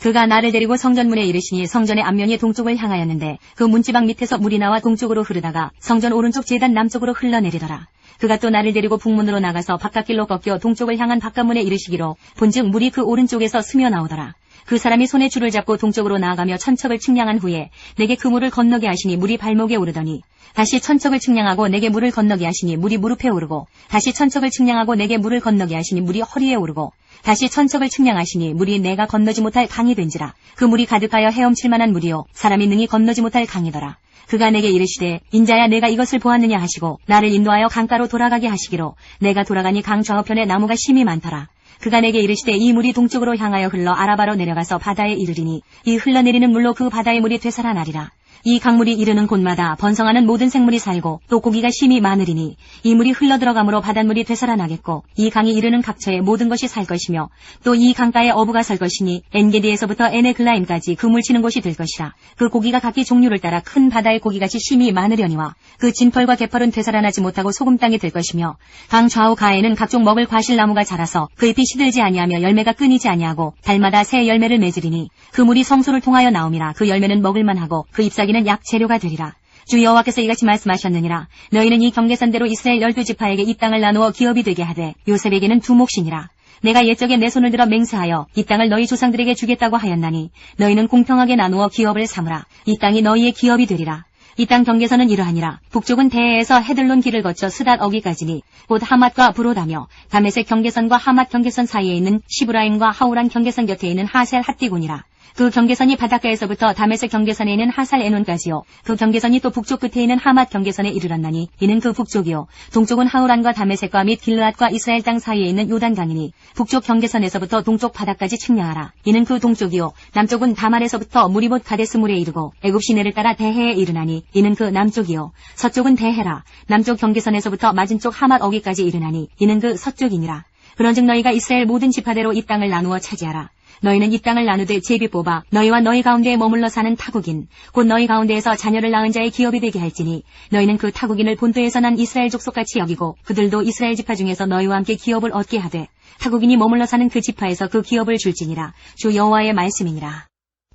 그가 나를 데리고 성전문에 이르시니 성전의 앞면이 동쪽을 향하였는데 그 문지방 밑에서 물이 나와 동쪽으로 흐르다가 성전 오른쪽 제단 남쪽으로 흘러내리더라. 그가 또 나를 데리고 북문으로 나가서 바깥길로 꺾여 동쪽을 향한 바깥문에 이르시기로 본즉 물이 그 오른쪽에서 스며 나오더라. 그 사람이 손에 줄을 잡고 동쪽으로 나아가며 천척을 측량한 후에 내게 그 물을 건너게 하시니 물이 발목에 오르더니 다시 천척을 측량하고 내게 물을 건너게 하시니 물이 무릎에 오르고 다시 천척을 측량하고 내게 물을 건너게 하시니 물이 허리에 오르고 다시 천척을 측량하시니 물이 내가 건너지 못할 강이 된지라. 그 물이 가득하여 헤엄칠 만한 물이요 사람이 능히 건너지 못할 강이더라. 그가 내게 이르시되 인자야 내가 이것을 보았느냐 하시고 나를 인도하여 강가로 돌아가게 하시기로 내가 돌아가니 강 좌우편에 나무가 심이 많더라. 그가 내게 이르시되 이 물이 동쪽으로 향하여 흘러 아라바로 내려가서 바다에 이르리니 이 흘러내리는 물로 그 바다의 물이 되살아나리라. 이 강물이 이르는 곳마다 번성하는 모든 생물이 살고 또 고기가 심이 많으리니 이 물이 흘러들어가므로 바닷물이 되살아나겠고 이 강이 이르는 각처에 모든 것이 살 것이며 또 이 강가에 어부가 설 것이니 엔게디에서부터 에네글라임까지 그물 치는 곳이 될 것이라. 그 고기가 각기 종류를 따라 큰 바다의 고기같이 심이 많으려니와 그 진펄과 개펄은 되살아나지 못하고 소금 땅이 될 것이며 강 좌우 가에는 각종 먹을 과실나무가 자라서 그 잎이 시들지 아니하며 열매가 끊이지 아니하고 달마다 새 열매를 맺으리니 그 물이 성소를 통하여 나옴이라. 그 열매는 먹을만하고 그 잎사귀는 약 재료가 되리라. 주 여호와께서 이같이 말씀하셨느니라. 너희는 이 경계선대로 이스라엘 12지파에게 이 땅을 나누어 기업이 되게 하되 요셉에게는 두 몫이니라. 내가 옛적에 내 손을 들어 맹세하여 이 땅을 너희 조상들에게 주겠다고 하였나니 너희는 공평하게 나누어 기업을 삼으라. 이 땅이 너희의 기업이 되리라. 이 땅 경계선은 이러하니라. 북쪽은 대해에서 헤들론 길을 거쳐 스닷 어기까지니 곧 하맛과 브로다며 다메섹 경계선과 하맛 경계선 사이에 있는 시브라임과 하우란 경계선 곁에 있는 하셀 핫디곤이라. 그 경계선이 바닷가에서부터 다메섹 경계선에 있는 하살 에논까지요. 그 경계선이 또 북쪽 끝에 있는 하맛 경계선에 이르렀나니 이는 그 북쪽이요. 동쪽은 하우란과 다메섹과 및 길르앗과 이스라엘 땅 사이에 있는 요단강이니 북쪽 경계선에서부터 동쪽 바다까지 측량하라. 이는 그 동쪽이요. 남쪽은 다말에서부터 무리봇 가데스 물에 이르고 애굽 시내를 따라 대해에 이르나니 이는 그 남쪽이요. 서쪽은 대해라. 남쪽 경계선에서부터 맞은쪽 하맛 어기까지 이르나니 이는 그 서쪽이니라. 그런즉 너희가 이스라엘 모든 지파대로 이 땅을 나누어 차지하라. 너희는 이 땅을 나누되 제비 뽑아 너희와 너희 가운데에 머물러 사는 타국인 곧 너희 가운데에서 자녀를 낳은 자의 기업이 되게 할지니 너희는 그 타국인을 본토에서 난 이스라엘 족속같이 여기고 그들도 이스라엘 지파 중에서 너희와 함께 기업을 얻게 하되 타국인이 머물러 사는 그 지파에서 그 기업을 줄지니라. 주 여호와의 말씀이니라.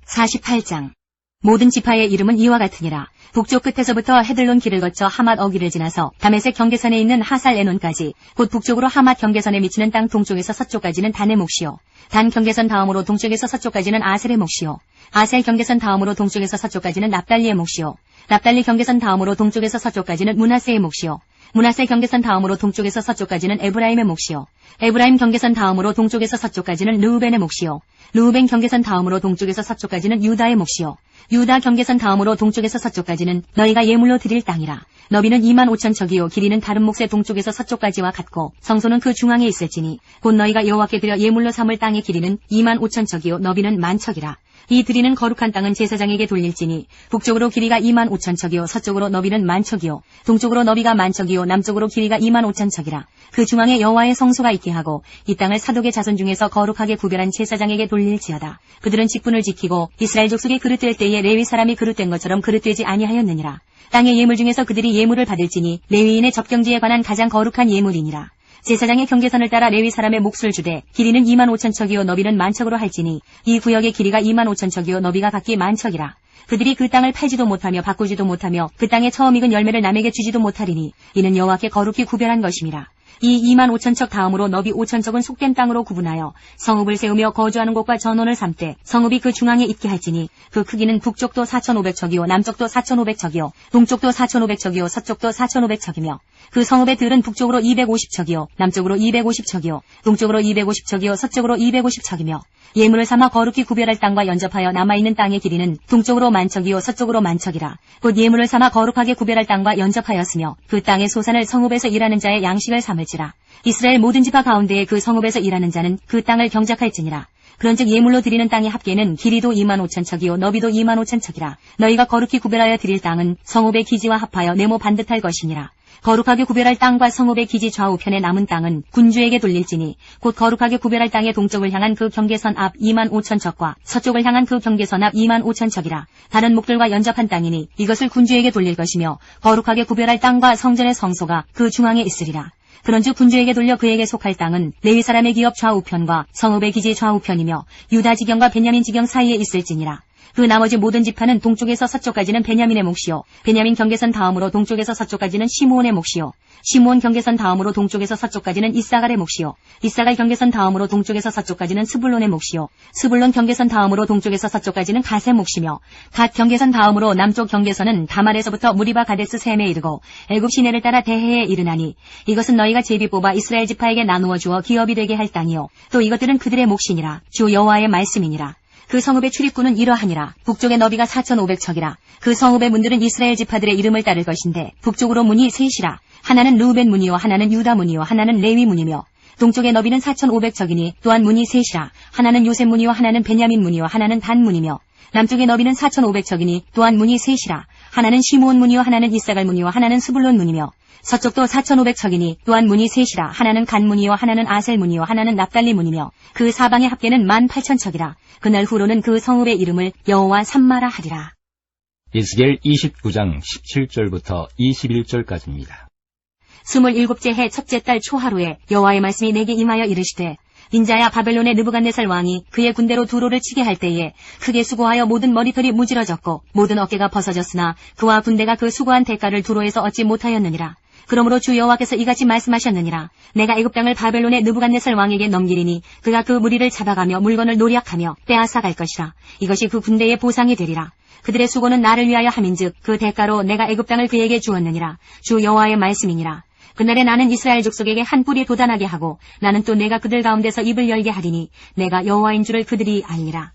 48장. 모든 지파의 이름은 이와 같으니라. 북쪽 끝에서부터 헤들론 길을 거쳐 하맛 어기를 지나서 다메섹 경계선에 있는 하살 에논까지, 곧 북쪽으로 하맛 경계선에 미치는 땅 동쪽에서 서쪽까지는 단의 몫이요. 단 경계선 다음으로 동쪽에서 서쪽까지는 아셀의 몫이요. 아셀 경계선 다음으로 동쪽에서 서쪽까지는 납달리의 몫이요. 납달리 경계선 다음으로 동쪽에서 서쪽까지는 므낫세의 몫이요. 므낫세 경계선 다음으로 동쪽에서 서쪽까지는 에브라임의 몫이요. 에브라임 경계선 다음으로 동쪽에서 서쪽까지는 르우벤의 몫이요. 르우벤 경계선 다음으로 동쪽에서 서쪽까지는 유다의 몫이요. 유다 경계선 다음으로 동쪽에서 서쪽까지는 너희가 예물로 드릴 땅이라. 너비는 25,000척이요 길이는 다른 몫의 동쪽에서 서쪽까지와 같고 성소는 그 중앙에 있을지니 곧 너희가 여호와께 드려 예물로 삼을 땅의 길이는 25,000척이요 너비는 10,000척이라. 이 드리는 거룩한 땅은 제사장에게 돌릴지니 북쪽으로 길이가 25,000척이요 서쪽으로 너비는 10,000척이요 동쪽으로 너비가 10,000척이요 남쪽으로 길이가 25,000척이라. 그 중앙에 여호와의 성소가 있게 하고 이 땅을 사독의 자손 중에서 거룩하게 구별한 제사장에게 돌릴지어다. 그들은 직분을 지키고 이스라엘 족속이 그릇될 때에 레위 사람이 그릇된 것처럼 그릇되지 아니하였느니라. 땅의 예물 중에서 그들이 예물을 받을지니 레위인의 접경지에 관한 가장 거룩한 예물이니라. 제사장의 경계선을 따라 레위 사람의 몫을 주되 길이는 25,000척이요 너비는 10,000척으로 할지니 이 구역의 길이가 25,000척이요 너비가 각기 10,000척이라. 그들이 그 땅을 팔지도 못하며 바꾸지도 못하며 그 땅에 처음 익은 열매를 남에게 주지도 못하리니 이는 여호와께 거룩히 구별한 것임이라. 이 25,000척 다음으로 너비 5,000척은 속된 땅으로 구분하여 성읍을 세우며 거주하는 곳과 전원을 삼되 성읍이 그 중앙에 있게 할지니 그 크기는 북쪽도 4,500척이요 남쪽도 4,500척이요 동쪽도 4,500척이요 서쪽도 4,500척이며 그 성읍의 들은 북쪽으로 250척이요 남쪽으로 250척이요 동쪽으로 250척이요 서쪽으로 250척이며 예물을 삼아 거룩히 구별할 땅과 연접하여 남아있는 땅의 길이는 동쪽으로 10,000척이요 서쪽으로 10,000척이라. 곧 예물을 삼아 거룩하게 구별할 땅과 연접하였으며 그 땅의 소산을 성읍에서 일하는 자의 양식을 삼을지라. 이스라엘 모든 지파 가운데에 그 성읍에서 일하는 자는 그 땅을 경작할지니라. 그런즉 예물로 드리는 땅의 합계는 길이도 25,000척이요 너비도 25,000척이라. 너희가 거룩히 구별하여 드릴 땅은 성읍의 기지와 합하여 네모 반듯할 것이니라. 거룩하게 구별할 땅과 성읍의 기지 좌우편에 남은 땅은 군주에게 돌릴지니 곧 거룩하게 구별할 땅의 동쪽을 향한 그 경계선 앞 25,000척과 서쪽을 향한 그 경계선 앞 25,000척이라. 다른 목들과 연접한 땅이니 이것을 군주에게 돌릴 것이며 거룩하게 구별할 땅과 성전의 성소가 그 중앙에 있으리라. 그런즉 군주에게 돌려 그에게 속할 땅은 레위 사람의 기업 좌우편과 성읍의 기지 좌우편이며 유다 지경과 베냐민 지경 사이에 있을지니라. 그 나머지 모든 지파는 동쪽에서 서쪽까지는 베냐민의 몫이요 베냐민 경계선 다음으로 동쪽에서 서쪽까지는 시므온의 몫이요 시므온 경계선 다음으로 동쪽에서 서쪽까지는 이사갈의 몫이요 이사갈 경계선 다음으로 동쪽에서 서쪽까지는 스불론의 몫이요 스불론 경계선 다음으로 동쪽에서 서쪽까지는 갓의 몫이며 갓 경계선 다음으로 남쪽 경계선은 다말에서부터 무리바 가데스 셈에 이르고 애굽 시내를 따라 대해에 이르나니 이것은 너희가 제비 뽑아 이스라엘 지파에게 나누어 주어 기업이 되게 할 땅이요 또 이것들은 그들의 몫이니라. 주 여호와의 말씀이니라. 그 성읍의 출입구는 이러하니라. 북쪽의 너비가 4,500척이라. 그 성읍의 문들은 이스라엘 지파들의 이름을 따를 것인데 북쪽으로 문이 셋이라. 하나는 르우벤 문이요 하나는 유다 문이요 하나는 레위 문이며 동쪽의 너비는 4,500척이니 또한 문이 셋이라. 하나는 요셉 문이요 하나는 베냐민 문이요 하나는 단 문이며 남쪽의 너비는 4,500척이니 또한 문이 셋이라. 하나는 시므온 문이요 하나는 이사갈 문이요 하나는 스불론 문이며 서쪽도 4,500척이니 또한 문이 셋이라. 하나는 간 문이요 하나는 아셀 문이요 하나는 납달리 문이며 그 사방의 합계는 18,000척이라. 그날 후로는 그 성읍의 이름을 여호와 삼마라 하리라. 에스겔 29장 17절부터 21절까지입니다. 27째 해 첫째 달 초하루에 여호와의 말씀이 내게 임하여 이르시되 인자야 바벨론의 느부갓네살 왕이 그의 군대로 두로를 치게 할 때에 크게 수고하여 모든 머리털이 무질어졌고 모든 어깨가 벗어졌으나 그와 군대가 그 수고한 대가를 두로에서 얻지 못하였느니라. 그러므로 주 여호와께서 이같이 말씀하셨느니라. 내가 애굽 땅을 바벨론의 느부갓네살 왕에게 넘기리니 그가 그 무리를 잡아가며 물건을 노략하며 빼앗아 갈 것이라. 이것이 그 군대의 보상이 되리라. 그들의 수고는 나를 위하여 함인즉 그 대가로 내가 애굽 땅을 그에게 주었느니라. 주 여호와의 말씀이니라. 그날에 나는 이스라엘 족속에게 한 뿔이 돋아나게 하고 나는 또 내가 그들 가운데서 입을 열게 하리니 내가 여호와인 줄을 그들이 알리라.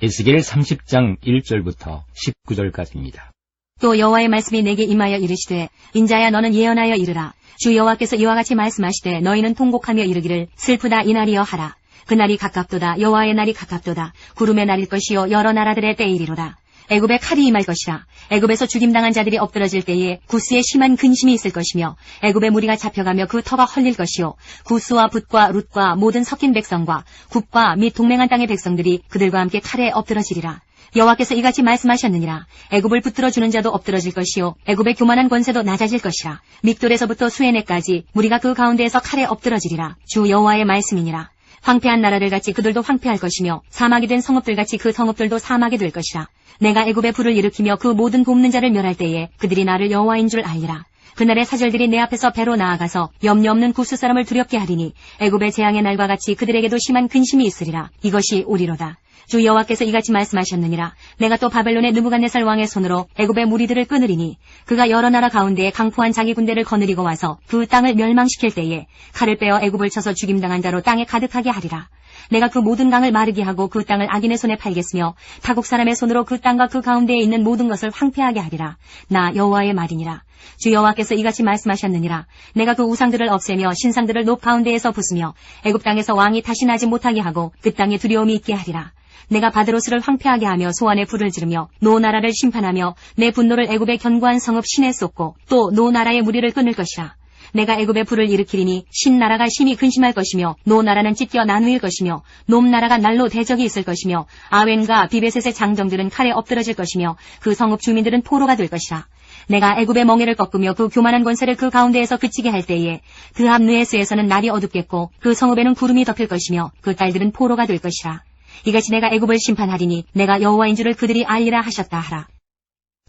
에스겔 30장 1절부터 19절까지입니다. 또 여호와의 말씀이 내게 임하여 이르시되 인자야 너는 예언하여 이르라. 주 여호와께서 이와 같이 말씀하시되 너희는 통곡하며 이르기를 슬프다 이날이여 하라. 그날이 가깝도다. 여호와의 날이 가깝도다. 구름의 날일 것이요 여러 나라들의 때이리로다. 애굽에 칼이 임할 것이라. 애굽에서 죽임당한 자들이 엎드러질 때에 구스에 심한 근심이 있을 것이며 애굽의 무리가 잡혀가며 그 터가 헐릴 것이요 구스와 붓과 룻과 모든 섞인 백성과 굽과 및 동맹한 땅의 백성들이 그들과 함께 칼에 엎드러지리라. 여호와께서 이같이 말씀하셨느니라. 애굽을 붙들어 주는 자도 엎드러질 것이요 애굽의 교만한 권세도 낮아질 것이라. 믹돌에서부터 수에네까지 무리가 그 가운데에서 칼에 엎드러지리라. 주 여호와의 말씀이니라. 황폐한 나라들 같이 그들도 황폐할 것이며 사막이 된 성읍들 같이 그 성읍들도 사막이 될 것이라. 내가 애굽에 불을 일으키며 그 모든 돕는 자를 멸할 때에 그들이 나를 여호와인 줄 알리라. 그날의 사절들이 내 앞에서 배로 나아가서 염려 없는 구스 사람을 두렵게 하리니 애굽의 재앙의 날과 같이 그들에게도 심한 근심이 있으리라. 이것이 오리로다. 주 여호와께서 이같이 말씀하셨느니라. 내가 또 바벨론의 느부갓네살 왕의 손으로 애굽의 무리들을 끊으리니 그가 여러 나라 가운데에 강포한 자기 군대를 거느리고 와서 그 땅을 멸망시킬 때에 칼을 빼어 애굽을 쳐서 죽임당한 자로 땅에 가득하게 하리라. 내가 그 모든 강을 마르게 하고 그 땅을 악인의 손에 팔겠으며 타국 사람의 손으로 그 땅과 그 가운데에 있는 모든 것을 황폐하게 하리라. 나 여호와의 말이니라. 주 여호와께서 이같이 말씀하셨느니라. 내가 그 우상들을 없애며 신상들을 높 가운데에서 부수며 애굽 땅에서 왕이 다시 나지 못하게 하고 그 땅에 두려움이 있게 하리라. 내가 바드로스를 황폐하게 하며 소환에 불을 지르며 노 나라를 심판하며 내 분노를 애굽의 견고한 성읍 신에 쏟고 또 노 나라의 무리를 끊을 것이라. 내가 애굽에 불을 일으키리니 신 나라가 심히 근심할 것이며 노 나라는 찢겨 나누일 것이며 놈 나라가 날로 대적이 있을 것이며 아웬과 비베셋의 장정들은 칼에 엎드러질 것이며 그 성읍 주민들은 포로가 될 것이라. 내가 애굽의 멍에를 꺾으며 그 교만한 권세를 그 가운데에서 그치게 할 때에 그 앞 느에스에서는 날이 어둡겠고 그 성읍에는 구름이 덮일 것이며 그 딸들은 포로가 될 것이라. 이같이 내가 애굽을 심판하리니 내가 여호와인 줄을 그들이 알리라 하셨다 하라.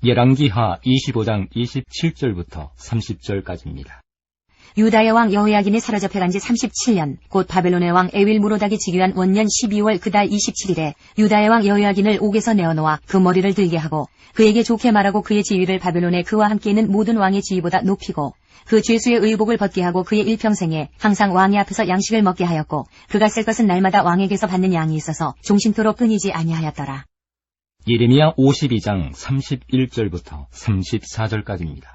열왕기하 25장 27절부터 30절까지입니다. 유다의 왕 여호야긴이 사로잡혀간 지 37년, 곧 바벨론의 왕 에윌무로닥이 즉위한 원년 12월 그달 27일에 유다의 왕 여호야긴을 옥에서 내어놓아 그 머리를 들게 하고 그에게 좋게 말하고 그의 지위를 바벨론에 그와 함께 있는 모든 왕의 지위보다 높이고 그 죄수의 의복을 벗게 하고 그의 일평생에 항상 왕의 앞에서 양식을 먹게 하였고 그가 쓸 것은 날마다 왕에게서 받는 양이 있어서 종신토록 끊이지 아니하였더라. 예레미야 52장 31절부터 34절까지입니다.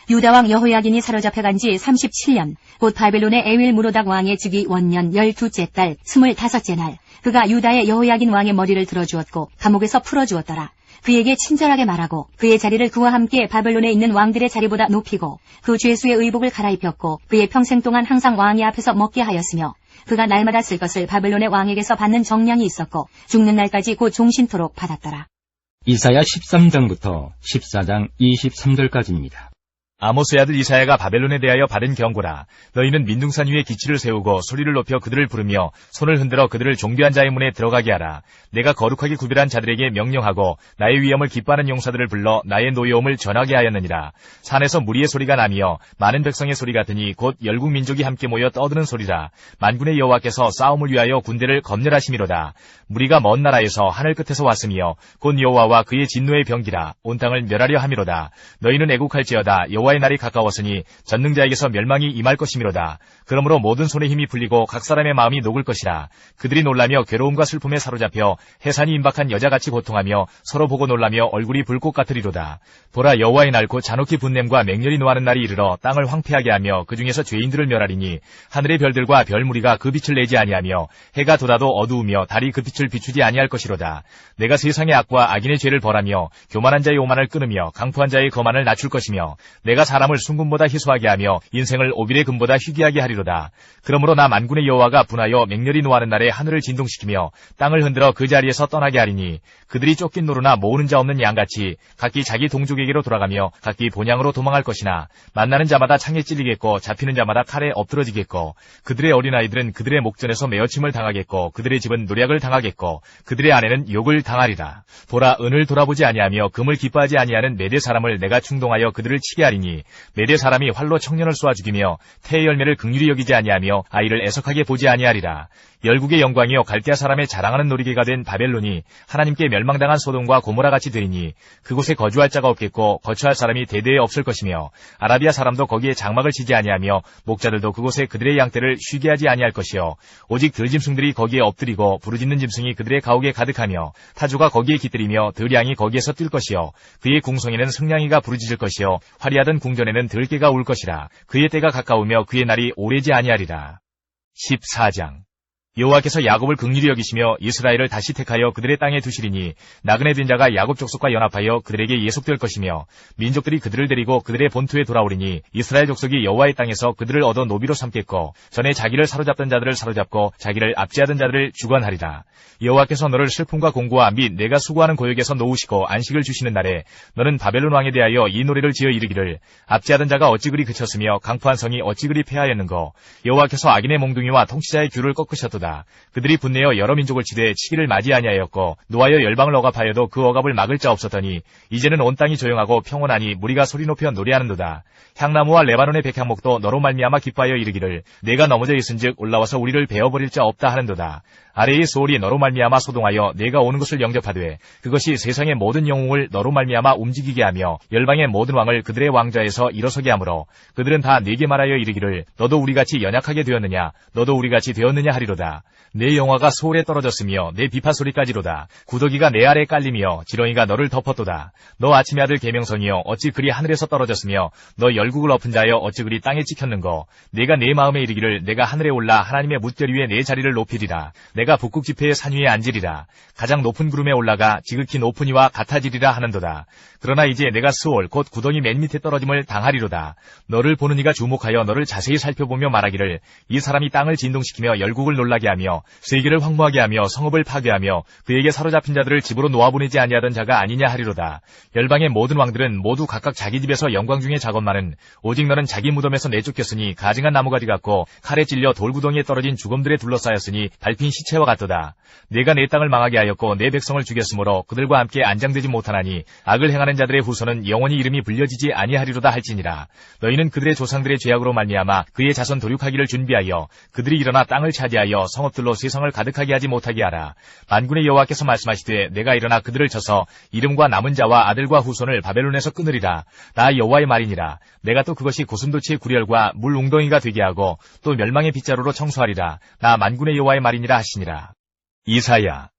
유다 왕 여호야긴이 사로잡혀간 지 37년, 곧 바벨론의 에윌무로닥 왕의 즉위 원년 12째 달 25째 날, 그가 유다의 여호야긴 왕의 머리를 들어주었고 감옥에서 풀어주었더라. 그에게 친절하게 말하고 그의 자리를 그와 함께 바벨론에 있는 왕들의 자리보다 높이고 그 죄수의 의복을 갈아입혔고 그의 평생 동안 항상 왕의 앞에서 먹게 하였으며 그가 날마다 쓸 것을 바벨론의 왕에게서 받는 정량이 있었고 죽는 날까지 곧 종신토록 받았더라. 이사야 13장부터 14장 23절까지입니다. 아모스의 아들 이사야가 바벨론에 대하여 받은 경고라. 너희는 민둥산 위에 기치를 세우고 소리를 높여 그들을 부르며 손을 흔들어 그들을 종교한 자의 문에 들어가게 하라. 내가 거룩하게 구별한 자들에게 명령하고 나의 위엄을 기뻐하는 용사들을 불러 나의 노여움을 전하게 하였느니라. 산에서 무리의 소리가 나며 많은 백성의 소리 같으니 곧 열국 민족이 함께 모여 떠드는 소리라. 만군의 여호와께서 싸움을 위하여 군대를 검열하심이로다. 무리가 먼 나라에서 하늘 끝에서 왔으며 곧 여호와와 그의 진노의 병기라. 온 땅을 멸하려 함이로다. 너희는 애국할지어다. 여호와의 날이 가까웠으니 전능자에게서 멸망이 임할 것이미로다. 그러므로 모든 손의 힘이 풀리고 각 사람의 마음이 녹을 것이라. 그들이 놀라며 괴로움과 슬픔에 사로잡혀 해산이 임박한 여자같이 고통하며 서로 보고 놀라며 얼굴이 불꽃 같으리로다. 보라, 여호와의 날 곧 잔혹히 분냄과 맹렬히 노하는 날이 이르러 땅을 황폐하게 하며 그 중에서 죄인들을 멸하리니 하늘의 별들과 별무리가 그 빛을 내지 아니하며 해가 돋아도 어두우며 달이 그 빛을 비추지 아니할 것이로다. 내가 세상의 악과 악인의 죄를 벌하며 교만한 자의 오만을 끊으며 강포한 자의 거만을 낮출 것이며 내가 사람을 순금보다 희소하게 하며 인생을 오빌의 금보다 희귀하게 하리로다. 그러므로 나 만군의 여호와가 분하여 맹렬히 노하는 날에 하늘을 진동시키며 땅을 흔들어 그 자리에서 떠나게 하리니 그들이 쫓긴 노루나 모으는 자 없는 양같이 각기 자기 동족에게로 돌아가며 각기 본향으로 도망할 것이나 만나는 자마다 창에 찔리겠고 잡히는 자마다 칼에 엎드러지겠고 그들의 어린아이들은 그들의 목전에서 매어침을 당하겠고 그들의 집은 노략을 당하겠고 그들의 아내는 욕을 당하리라. 보라, 은을 돌아보지 아니하며 금을 기뻐하지 아니하는 메대 사람을 내가 충동하여 그들을 치게 하리니 메대 사람이 활로 청년을 쏘아 죽이며 태의 열매를 긍휼히 여기지 아니하며 아이를 애석하게 보지 아니하리라. 열국의 영광이요 갈대아 사람의 자랑하는 놀이개가 된 바벨론이 하나님께 멸망당한 소돔과 고모라같이 되리니 그곳에 거주할 자가 없겠고 거처할 사람이 대대에 없을 것이며 아라비아 사람도 거기에 장막을 치지 아니하며 목자들도 그곳에 그들의 양떼를 쉬게 하지 아니할 것이요 오직 들짐승들이 거기에 엎드리고 부르짖는 짐승이 그들의 가옥에 가득하며 타조가 거기에 깃들이며 들양이 거기에서 뛸 것이요 그의 궁성에는 승냥이가 부르짖을 것이요 화려하던 궁전에는 들깨가 울 것이라. 그의 때가 가까우며 그의 날이 오래지 아니하리라. 14장. 여호와께서 야곱을 긍휼히 여기시며 이스라엘을 다시 택하여 그들의 땅에 두시리니 나그네 된 자가 야곱 족속과 연합하여 그들에게 예속될 것이며 민족들이 그들을 데리고 그들의 본토에 돌아오리니 이스라엘 족속이 여호와의 땅에서 그들을 얻어 노비로 삼겠고 전에 자기를 사로잡던 자들을 사로잡고 자기를 압제하던 자들을 주관하리라. 여호와께서 너를 슬픔과 공고와 및 내가 수고하는 고역에서 놓으시고 안식을 주시는 날에 너는 바벨론 왕에 대하여 이 노래를 지어 이르기를 압제하던 자가 어찌 그리 그쳤으며 강포한 성이 어찌 그리 패하였는고 여호와께서 악인의 몽둥이와 통치자의 귤을 꺾으셨도다. 하리로다. 그들이 분내어 여러 민족을 치되 치기를 맞이 아니하였고 노하여 열방을 억압하여도 그 억압을 막을 자 없었더니 이제는 온 땅이 조용하고 평온하니 무리가 소리 높여 노래하는도다. 향나무와 레바논의 백향목도 너로 말미암아 기뻐하여 이르기를 내가 넘어져 있은즉 올라와서 우리를 베어버릴 자 없다 하는도다. 아래의 소울이 너로 말미암아 소동하여 내가 오는 것을 영접하되 그것이 세상의 모든 영웅을 너로 말미암아 움직이게 하며 열방의 모든 왕을 그들의 왕좌에서 일어서게 하므로 그들은 다 네게 말하여 이르기를 너도 우리같이 연약하게 되었느냐 너도 우리같이 되었느냐 하리로다. 내 영화가 소울에 떨어졌으며 내 비파 소리까지로다. 구더기가 내 아래에 깔리며 지렁이가 너를 덮었도다. 너 아침의 아들 계명성이여 어찌 그리 하늘에서 떨어졌으며 너 열국을 엎은 자여 어찌 그리 땅에 찍혔는고. 내가 내 마음에 이르기를 내가 하늘에 올라 하나님의 뭇결 위에 내 자리를 높이리라. 내가 북극 지폐의 산 위에 앉으리라. 가장 높은 구름에 올라가 지극히 높은 이와 같아지리라 하는도다. 그러나 이제 내가 스올 곧 구덩이 맨 밑에 떨어짐을 당하리로다. 너를 보는 이가 주목하여 너를 자세히 살펴보며 말하기를 이 사람이 땅을 진동시키며 열국을 놀라게 하며 세계를 황무하게 하며 성읍을 파괴하며 그에게 사로잡힌 자들을 집으로 놓아보내지 아니하던 자가 아니냐 하리로다. 열방의 모든 왕들은 모두 각각 자기 집에서 영광 중에 작업만은 오직 너는 자기 무덤에서 내쫓겼으니 가증한 나무가지 같고 칼에 찔려 돌구덩이에 떨어진 죽음들에 둘러싸였으니 밟힌 시체와 같도다. 내가 내 땅을 망하게 하였고 내 백성을 죽였으므로 그들과 함께 안장되지 못하나니 악을 행하는 자들의 후손은 영원히 이름이 불려지지 아니하리로다 할지니라. 너희는 그들의 조상들의 죄악으로 말미암아 그의 자손 도륙하기를 준비하여 그들이 일어나 땅을 차지하여 성읍들로 세상을 가득하게 하지 못하게 하라. 만군의 여호와께서 말씀하시되 내가 일어나 그들을 쳐서 이름과 남은 자와 아들과 후손을 바벨론에서 끊으리라. 나 여호와의 말이니라. 내가 또 그것이 고슴도치의 구렬과 물 웅덩이가 되게 하고 또 멸망의 빗자루로 청소하리라. 나 만군의 여호와의 말이니라 하시니라. 이사야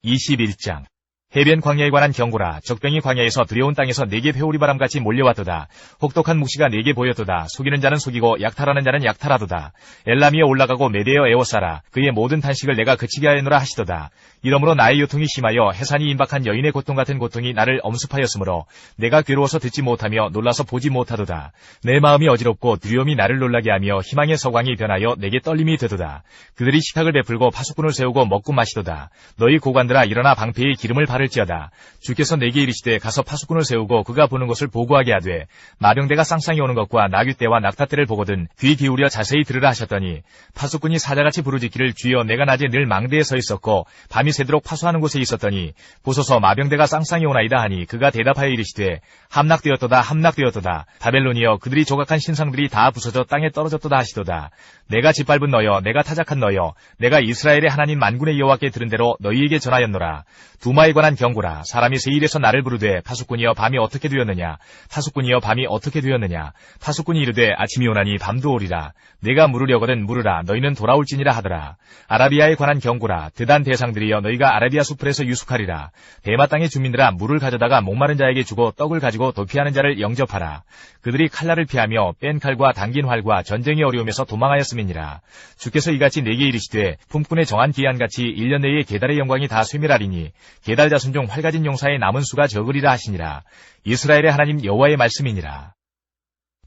21장. 해변 광야에 관한 경고라. 적병이 광야에서 두려운 땅에서 내게 회오리바람같이 몰려왔도다. 혹독한 묵시가 내게 보였도다. 속이는 자는 속이고 약탈하는 자는 약탈하도다. 엘람이여 올라가고 메대여 에워싸라. 그의 모든 탄식을 내가 그치게 하였노라 하시도다. 이러므로 나의 요통이 심하여 해산이 임박한 여인의 고통 같은 고통이 나를 엄습하였으므로 내가 괴로워서 듣지 못하며 놀라서 보지 못하도다. 내 마음이 어지럽고 두려움이 나를 놀라게 하며 희망의 서광이 변하여 내게 떨림이 되도다. 그들이 식탁을 베풀고 파수꾼을 세우고 먹고 마시도다. 너희 고관들아 일어나 방패의 기름을 바를지어다. 주께서 내게 이르시되 가서 파수꾼을 세우고 그가 보는 것을 보고하게 하되 마병대가 쌍쌍이 오는 것과 나귀떼와 낙타떼를 보거든 귀 기울여 자세히 들으라 하셨더니 파수꾼이 사자같이 부르짖기를 주여 내가 낮에 늘 망대에 서 있었고 밤이 새도록 파수하는 곳에 있었더니 보소서 마병대가 쌍쌍이 오나이다 하니 그가 대답하여 이르시되 함락되었도다 함락되었도다. 바벨론이여 그들이 조각한 신상들이 다 부서져 땅에 떨어졌도다 하시도다. 내가 짓밟은 너여 내가 타작한 너여 내가 이스라엘의 하나님 만군의 여호와께 들은 대로 너희에게 전하였노라. 두마에 관한 경고라. 사람이 세일에서 나를 부르되 파수꾼이여 밤이 어떻게 되었느냐. 파수꾼이여 밤이 어떻게 되었느냐. 파수꾼이 이르되 아침이 오나니 밤도 오리라. 내가 물으려거든 물으라. 너희는 돌아올지니라 하더라. 아라비아에 관한 경고라. 드단 대상들이여 너희가 아라비아 수풀에서 유숙하리라. 대마 땅의 주민들아 물을 가져다가 목마른 자에게 주고 떡을 가지고 도피하는 자를 영접하라. 그들이 칼날을 피하며 뺀 칼과 당긴 활과 전쟁의 어려움에서 도망하였음이니라. 주께서 이같이 내게 이르시되 품꾼의 정한 기한같이 1년 내에 게달의 영광이 다 쇠멸하리니 게달 자손 중 활가진 용사의 남은 수가 적으리라 하시니라. 이스라엘의 하나님 여호와의 말씀이니라.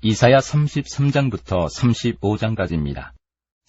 이사야 33장부터 35장까지입니다.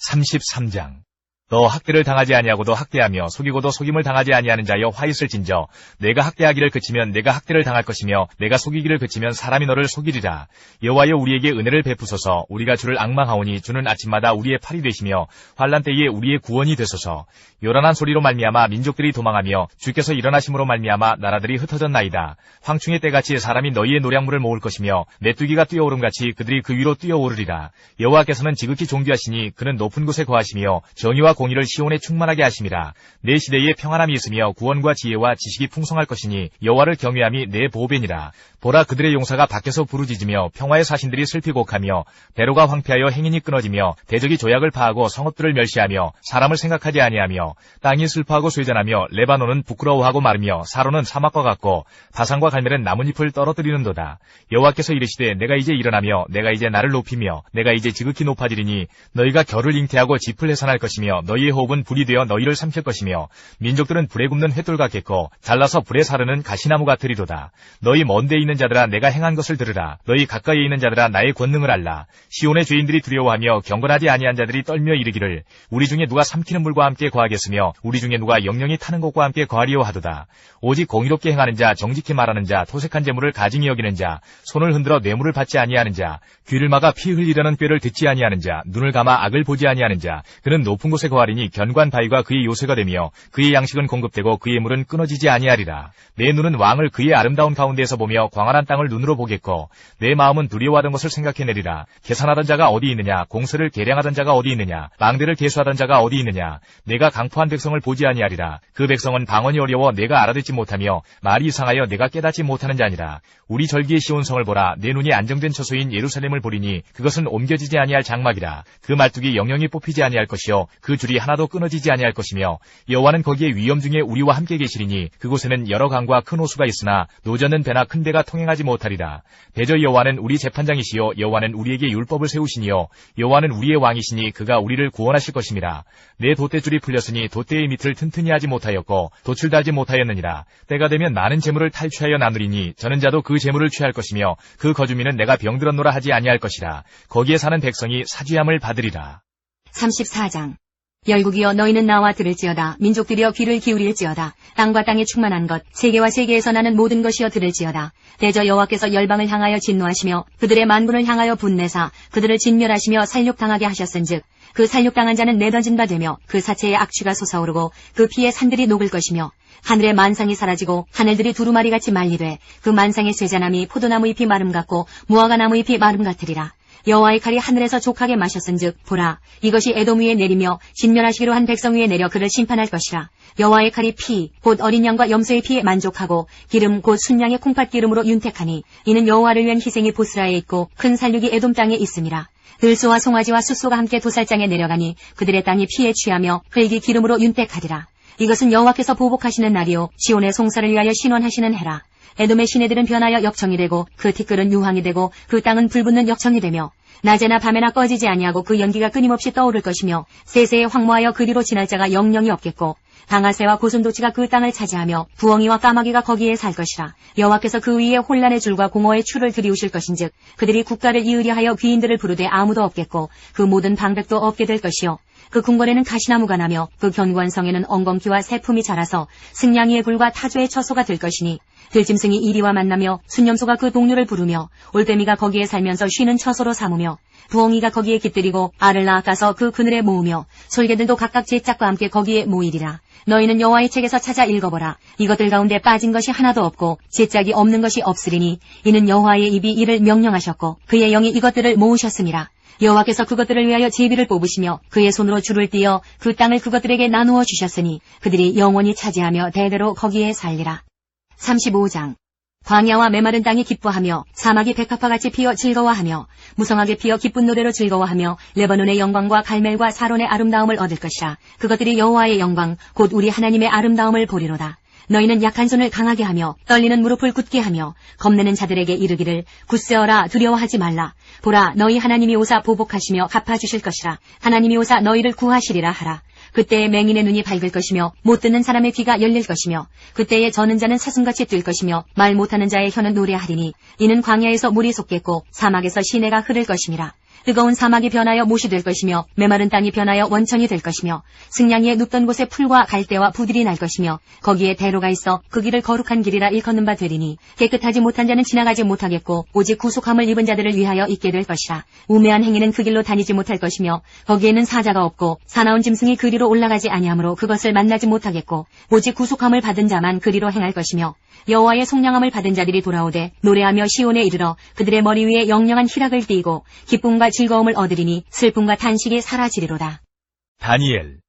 33장. 너 학대를 당하지 아니하고도 학대하며 속이고도 속임을 당하지 아니하는 자여 화 있을진저. 내가 학대하기를 그치면 내가 학대를 당할 것이며 내가 속이기를 그치면 사람이 너를 속이리라. 여호와여 우리에게 은혜를 베푸소서. 우리가 주를 앙망하오니 주는 아침마다 우리의 팔이 되시며 환난 때에 우리의 구원이 되소서. 요란한 소리로 말미암아 민족들이 도망하며 주께서 일어나심으로 말미암아 나라들이 흩어졌나이다. 황충의 때같이 사람이 너희의 노량물을 모을 것이며 메뚜기가 뛰어오름같이 그들이 그 위로 뛰어오르리라. 여호와께서는 지극히 존귀하시니 그는 높은 곳에 거하시며 정의와 공의를 시온에 충만하게 하심이라. 내 시대에 평안함이 있으며 구원과 지혜와 지식이 풍성할 것이니 여호와를 경외함이 내 보배니라. 보라 그들의 용사가 밖에서 부르짖으며 평화의 사신들이 슬피 곡하며 배로가 황폐하여 행인이 끊어지며 대적이 조약을 파하고 성읍들을 멸시하며 사람을 생각하지 아니하며 땅이 슬퍼하고 쇠잔하며 레바논은 부끄러워하고 마르며 사로는 사막과 같고 바산과 갈멜은 나뭇잎을 떨어뜨리는도다. 여호와께서 이르시되 내가 이제 일어나며 내가 이제 나를 높이며 내가 이제 지극히 높아지리니 너희가 결을 잉태하고 짚을 해산할 것이며 너희의 호흡은 불이 되어 너희를 삼킬 것이며 민족들은 불에 굽는 횃돌 같겠고 잘라서 불에 사르는 가시나무 같으리도다. 너희 먼 데 있는 자들아 내가 행한 것을 들으라. 너희 가까이에 있는 자들아 나의 권능을 알라. 시온의 죄인들이 두려워하며 경건하지 아니한 자들이 떨며 이르기를 우리 중에 누가 삼키는 물과 함께 거하겠으며 우리 중에 누가 영영이 타는 것과 함께 거하리오 하도다. 오직 공의롭게 행하는 자, 정직히 말하는 자, 토색한 재물을 가증히 여기는 자, 손을 흔들어 뇌물을 받지 아니하는 자, 귀를 막아 피 흘리려는 꾀를 듣지 아니하는 자, 눈을 감아 악을 보지 아니하는 자, 그는 높은 곳에 거하리니 견관 바위가 그의 요새가 되며 그의 양식은 공급되고 그의 물은 끊어지지 아니하리라. 내 눈은 왕을 그의 아름다운 가운데에서 보며 광활한 땅을 눈으로 보겠고 내 마음은 두려워하던 것을 생각해내리라. 계산하던 자가 어디 있느냐, 공세를 계량하던 자가 어디 있느냐, 망대를 계수하던 자가 어디 있느냐. 내가 강포한 백성을 보지 아니하리라. 그 백성은 방언이 어려워 내가 알아듣지 못하며 말이 이상하여 내가 깨닫지 못하는 자니라. 우리 절기의 시온성을 보라. 내 눈이 안정된 처소인 예루살렘을 보리니 그것은 옮겨지지 아니할 장막이라. 그 말뚝이 영영이 뽑히지 아니할 것이요 그 줄이 하나도 끊어지지 아니할 것이며 여호와는 거기에 위엄 중에 우리와 함께 계시리니 그곳에는 여러 강과 큰 호수가 있으나 노젓는 배나 큰 배가 통행하지 못하리라. 대저 여호와는 우리 재판장이시요 여호와는 우리에게 율법을 세우시니요 여호와는 우리의 왕이시니 그가 우리를 구원하실 것임이라. 내 돛대줄이 풀렸으니 돛대의 밑을 튼튼히 하지 못하였고 돛을 달지 못하였느니라. 때가 되면 많은 재물을 탈취하여 나누리니 저는 자도 그 재물을 취할 것이며 그 거주민은 내가 병들었노라 하지 아니할 것이라. 거기에 사는 백성이 사죄함을 받으리라. 34장. 열국이여 너희는 나와 들을지어다. 민족들이여 귀를 기울일지어다. 땅과 땅에 충만한 것, 세계와 세계에서 나는 모든 것이여 들을지어다. 대저 여호와께서 열방을 향하여 진노하시며 그들의 만군을 향하여 분내사 그들을 진멸하시며 살육당하게 하셨은즉 그 살육당한 자는 내던진 바 되며 그 사체의 악취가 솟아오르고 그 피에 산들이 녹을 것이며 하늘의 만상이 사라지고 하늘들이 두루마리같이 말리되 그 만상의 쇠자나무 포도나무 잎이 마름 같고 무화과 나무 잎이 마름 같으리라. 여호와의 칼이 하늘에서 족하게 마셨은즉 보라 이것이 에돔 위에 내리며 진멸하시기로 한 백성 위에 내려 그를 심판할 것이라. 여호와의 칼이 피 곧 어린 양과 염소의 피에 만족하고 기름 곧 순양의 콩팥 기름으로 윤택하니 이는 여호와를 위한 희생이 보스라에 있고 큰 살육이 에돔 땅에 있음이라. 들소와 송아지와 숫소가 함께 도살장에 내려가니 그들의 땅이 피에 취하며 흙이 기름으로 윤택하리라. 이것은 여호와께서 보복하시는 날이요 시온의 송사를 위하여 신원하시는 해라. 에돔의 시내들은 변하여 역청이 되고 그 티끌은 유황이 되고 그 땅은 불붙는 역청이 되며 낮에나 밤에나 꺼지지 아니하고 그 연기가 끊임없이 떠오를 것이며 세세에 황무하여 그리로 지날 자가 영영이 없겠고 방아새와 고슴도치가 그 땅을 차지하며 부엉이와 까마귀가 거기에 살 것이라. 여호와께서 그 위에 혼란의 줄과 공허의 추를 들이우실 것인즉 그들이 국가를 이으려 하여 귀인들을 부르되 아무도 없겠고 그 모든 방백도 없게 될 것이요 그 궁궐에는 가시나무가 나며 그 견고한 성에는 엉겅퀴와 새품이 자라서 승냥이의 굴과 타조의 처소가 될 것이니 들짐승이 이리와 만나며 순념소가 그 동료를 부르며 올빼미가 거기에 살면서 쉬는 처소로 삼으며 부엉이가 거기에 깃들이고 알을 낳아가서 그 그늘에 모으며 솔개들도 각각 제 짝과 함께 거기에 모이리라. 너희는 여호와의 책에서 찾아 읽어보라. 이것들 가운데 빠진 것이 하나도 없고 제 짝이 없는 것이 없으리니 이는 여호와의 입이 이를 명령하셨고 그의 영이 이것들을 모으셨음이라. 여호와께서 그것들을 위하여 제비를 뽑으시며 그의 손으로 줄을 띄어 그 땅을 그것들에게 나누어 주셨으니 그들이 영원히 차지하며 대대로 거기에 살리라. 35장. 광야와 메마른 땅이 기뻐하며 사막이 백합화같이 피어 즐거워하며 무성하게 피어 기쁜 노래로 즐거워하며 레바논의 영광과 갈멜과 사론의 아름다움을 얻을 것이라. 그것들이 여호와의 영광 곧 우리 하나님의 아름다움을 보리로다. 너희는 약한 손을 강하게 하며 떨리는 무릎을 굳게 하며 겁내는 자들에게 이르기를 굳세어라 두려워하지 말라. 보라 너희 하나님이 오사 보복하시며 갚아주실 것이라. 하나님이 오사 너희를 구하시리라 하라. 그때에 맹인의 눈이 밝을 것이며 못 듣는 사람의 귀가 열릴 것이며 그때에 저는 자는 사슴같이 뛸 것이며 말 못하는 자의 혀는 노래하리니 이는 광야에서 물이 솟겠고 사막에서 시내가 흐를 것임이라. 뜨거운 사막이 변하여 못이 될 것이며 메마른 땅이 변하여 원천이 될 것이며 승냥이의 눕던 곳에 풀과 갈대와 부들이 날 것이며 거기에 대로가 있어 그 길을 거룩한 길이라 일컫는 바 되리니 깨끗하지 못한 자는 지나가지 못하겠고 오직 구속함을 입은 자들을 위하여 있게 될 것이라. 우매한 행위는 그 길로 다니지 못할 것이며 거기에는 사자가 없고 사나운 짐승이 그리로 올라가지 아니하므로 그것을 만나지 못하겠고 오직 구속함을 받은 자만 그리로 행할 것이며 여호와의 속량함을 받은 자들이 돌아오되 노래하며 시온에 이르러 그들의 머리 위에 영영한 희락을 띠고 기쁨과 즐거움을 얻으리니 슬픔과 탄식이 사라지리로다. 다니엘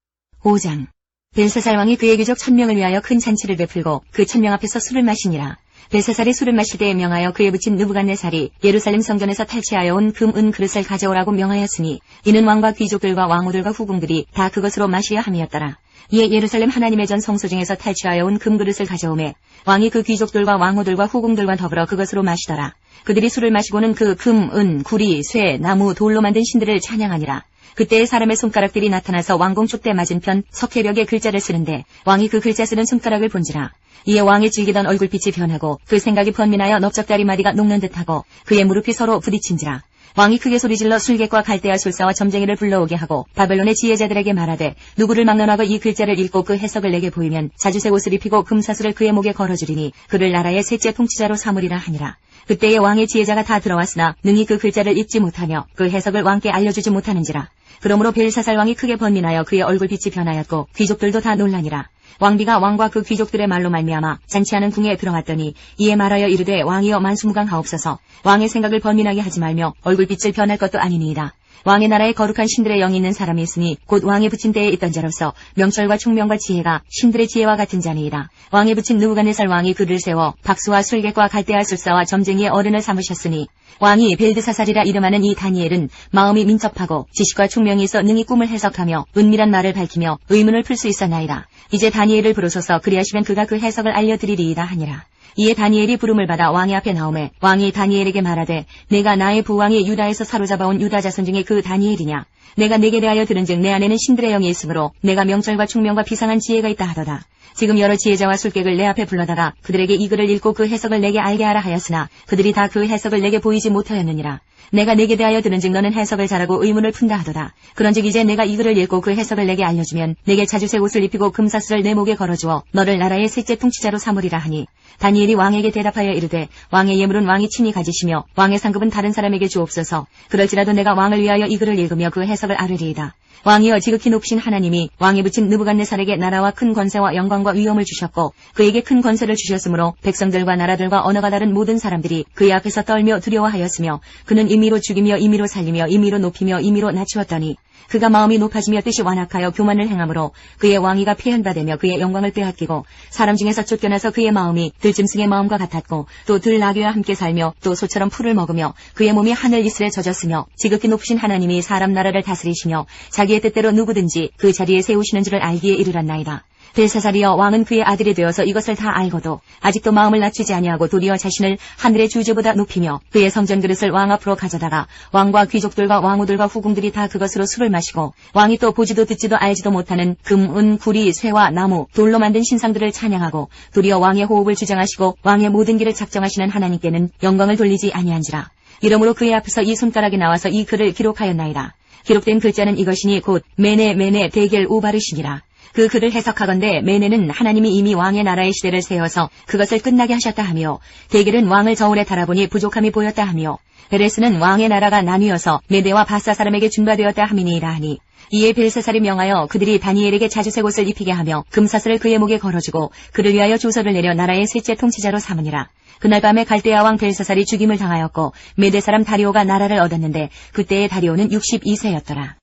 5장. 벨사살 왕이 그의 귀족 1000명을 위하여 큰 잔치를 베풀고 그 1000명 앞에서 술을 마시니라. 벨사살이 술을 마실 때에 명하여 그에 붙인 느부갓네살이 예루살렘 성전에서 탈취하여 온 금, 은 그릇을 가져오라고 명하였으니 이는 왕과 귀족들과 왕후들과 후궁들이 다 그것으로 마시려 함이었더라. 이에 예루살렘 하나님의 전 성소 중에서 탈취하여 온 금그릇을 가져오매 왕이 그 귀족들과 왕후들과 후궁들과 더불어 그것으로 마시더라. 그들이 술을 마시고는 그 금, 은, 구리, 쇠, 나무, 돌로 만든 신들을 찬양하니라. 그때에 사람의 손가락들이 나타나서 왕궁 촛대 맞은편 석회벽에 글자를 쓰는데 왕이 그 글자 쓰는 손가락을 본지라. 이에 왕이 즐기던 얼굴빛이 변하고 그 생각이 번민하여 넓적다리 마디가 녹는 듯하고 그의 무릎이 서로 부딪힌지라. 왕이 크게 소리질러 술객과 갈대아 술사와 점쟁이를 불러오게 하고 바벨론의 지혜자들에게 말하되 누구를 막론하고 이 글자를 읽고 그 해석을 내게 보이면 자주색 옷을 입히고 금사슬을 그의 목에 걸어주리니 그를 나라의 셋째 통치자로 삼으리라 하니라. 그때에 왕의 지혜자가 다 들어왔으나 능히 그 글자를 읽지 못하며 그 해석을 왕께 알려주지 못하는지라. 그러므로 벨사살 왕이 크게 번민하여 그의 얼굴빛이 변하였고 귀족들도 다 놀라니라. 왕비가 왕과 그 귀족들의 말로 말미암아 잔치하는 궁에 들어왔더니 이에 말하여 이르되 왕이여 만수무강하옵소서. 왕의 생각을 번민하게 하지 말며 얼굴빛을 변할 것도 아니니이다. 왕의 나라에 거룩한 신들의 영이 있는 사람이 있으니 곧 왕의 붙인 때에 있던 자로서 명철과 총명과 지혜가 신들의 지혜와 같은 자니이다. 왕의 붙인 느부갓네살 왕이 그를 세워 박수와 술객과 갈대아 술사와 점쟁이의 어른을 삼으셨으니 왕이 벨드사살이라 이름하는 이 다니엘은 마음이 민첩하고 지식과 총명이 있어 능히 꿈을 해석하며 은밀한 말을 밝히며 의문을 풀 수 있었나이다. 이제 다니엘을 부르소서. 그리하시면 그가 그 해석을 알려드리리이다 하니라. 이에 다니엘이 부름을 받아 왕의 앞에 나오매 왕이 다니엘에게 말하되 내가 나의 부왕이 유다에서 사로잡아온 유다 자손 중에 그 다니엘이냐. 내가 내게 대하여 들은즉 내 안에는 신들의 영이 있으므로 내가 명철과 총명과 비상한 지혜가 있다 하도다. 지금 여러 지혜자와 술객을 내 앞에 불러다가 그들에게 이 글을 읽고 그 해석을 내게 알게 하라 하였으나 그들이 다 그 해석을 내게 보이지 못하였느니라. 내가 내게 대하여 들은즉 너는 해석을 잘하고 의문을 푼다 하도다. 그런즉 이제 내가 이 글을 읽고 그 해석을 내게 알려주면 내게 자주색 옷을 입히고 금사슬을 내 목에 걸어주어 너를 나라의 셋째 통치자로 삼으리라 하니 다니엘이 왕에게 대답하여 이르되 왕의 예물은 왕이 친히 가지시며 왕의 상급은 다른 사람에게 주옵소서. 그럴지라도 내가 왕을 위하여 이 글을 읽으며 그 해석을 아르리이다. 왕이여 지극히 높으신 하나님이 왕에 붙인 느부갓네살에게 나라와 큰 권세와 영광과 위엄을 주셨고 그에게 큰 권세를 주셨으므로 백성들과 나라들과 언어가 다른 모든 사람들이 그의 앞에서 떨며 두려워하였으며 그는 임의로 죽이며 임의로 살리며 임의로 높이며 임의로 낮추었더니 그가 마음이 높아지며 뜻이 완악하여 교만을 행함으로 그의 왕위가 폐현받으며 그의 영광을 빼앗기고 사람 중에서 쫓겨나서 그의 마음이 들짐승의 마음과 같았고 또 들나귀와 함께 살며 또 소처럼 풀을 먹으며 그의 몸이 하늘 이슬에 젖었으며 지극히 높으신 하나님이 사람 나라를 다스리시며 자기의 뜻대로 누구든지 그 자리에 세우시는 줄을 알기에 이르렀나이다. 벨사살이여 왕은 그의 아들이 되어서 이것을 다 알고도 아직도 마음을 낮추지 아니하고 도리어 자신을 하늘의 주주보다 높이며 그의 성전 그릇을 왕 앞으로 가져다가 왕과 귀족들과 왕후들과 후궁들이 다 그것으로 술을 마시고 왕이 또 보지도 듣지도 알지도 못하는 금, 은, 구리, 쇠와 나무, 돌로 만든 신상들을 찬양하고 도리어 왕의 호흡을 주장하시고 왕의 모든 길을 작정하시는 하나님께는 영광을 돌리지 아니한지라. 이러므로 그의 앞에서 이 손가락이 나와서 이 글을 기록하였나이다. 기록된 글자는 이것이니 곧 메네 데겔 우바르시니라. 그 글을 해석하건대 메네는 하나님이 이미 왕의 나라의 시대를 세워서 그것을 끝나게 하셨다 하며 데겔은 왕을 저울에 달아보니 부족함이 보였다 하며 베레스는 왕의 나라가 나뉘어서 메대와 바사 사람에게 준바되었다 함이니이다 하니 이에 벨사살이 명하여 그들이 다니엘에게 자주색 옷을 입히게 하며 금사슬을 그의 목에 걸어주고 그를 위하여 조서를 내려 나라의 셋째 통치자로 삼으니라. 그날 밤에 갈대아 왕 벨사살이 죽임을 당하였고 메대 사람 다리오가 나라를 얻었는데 그때의 다리오는 62세였더라.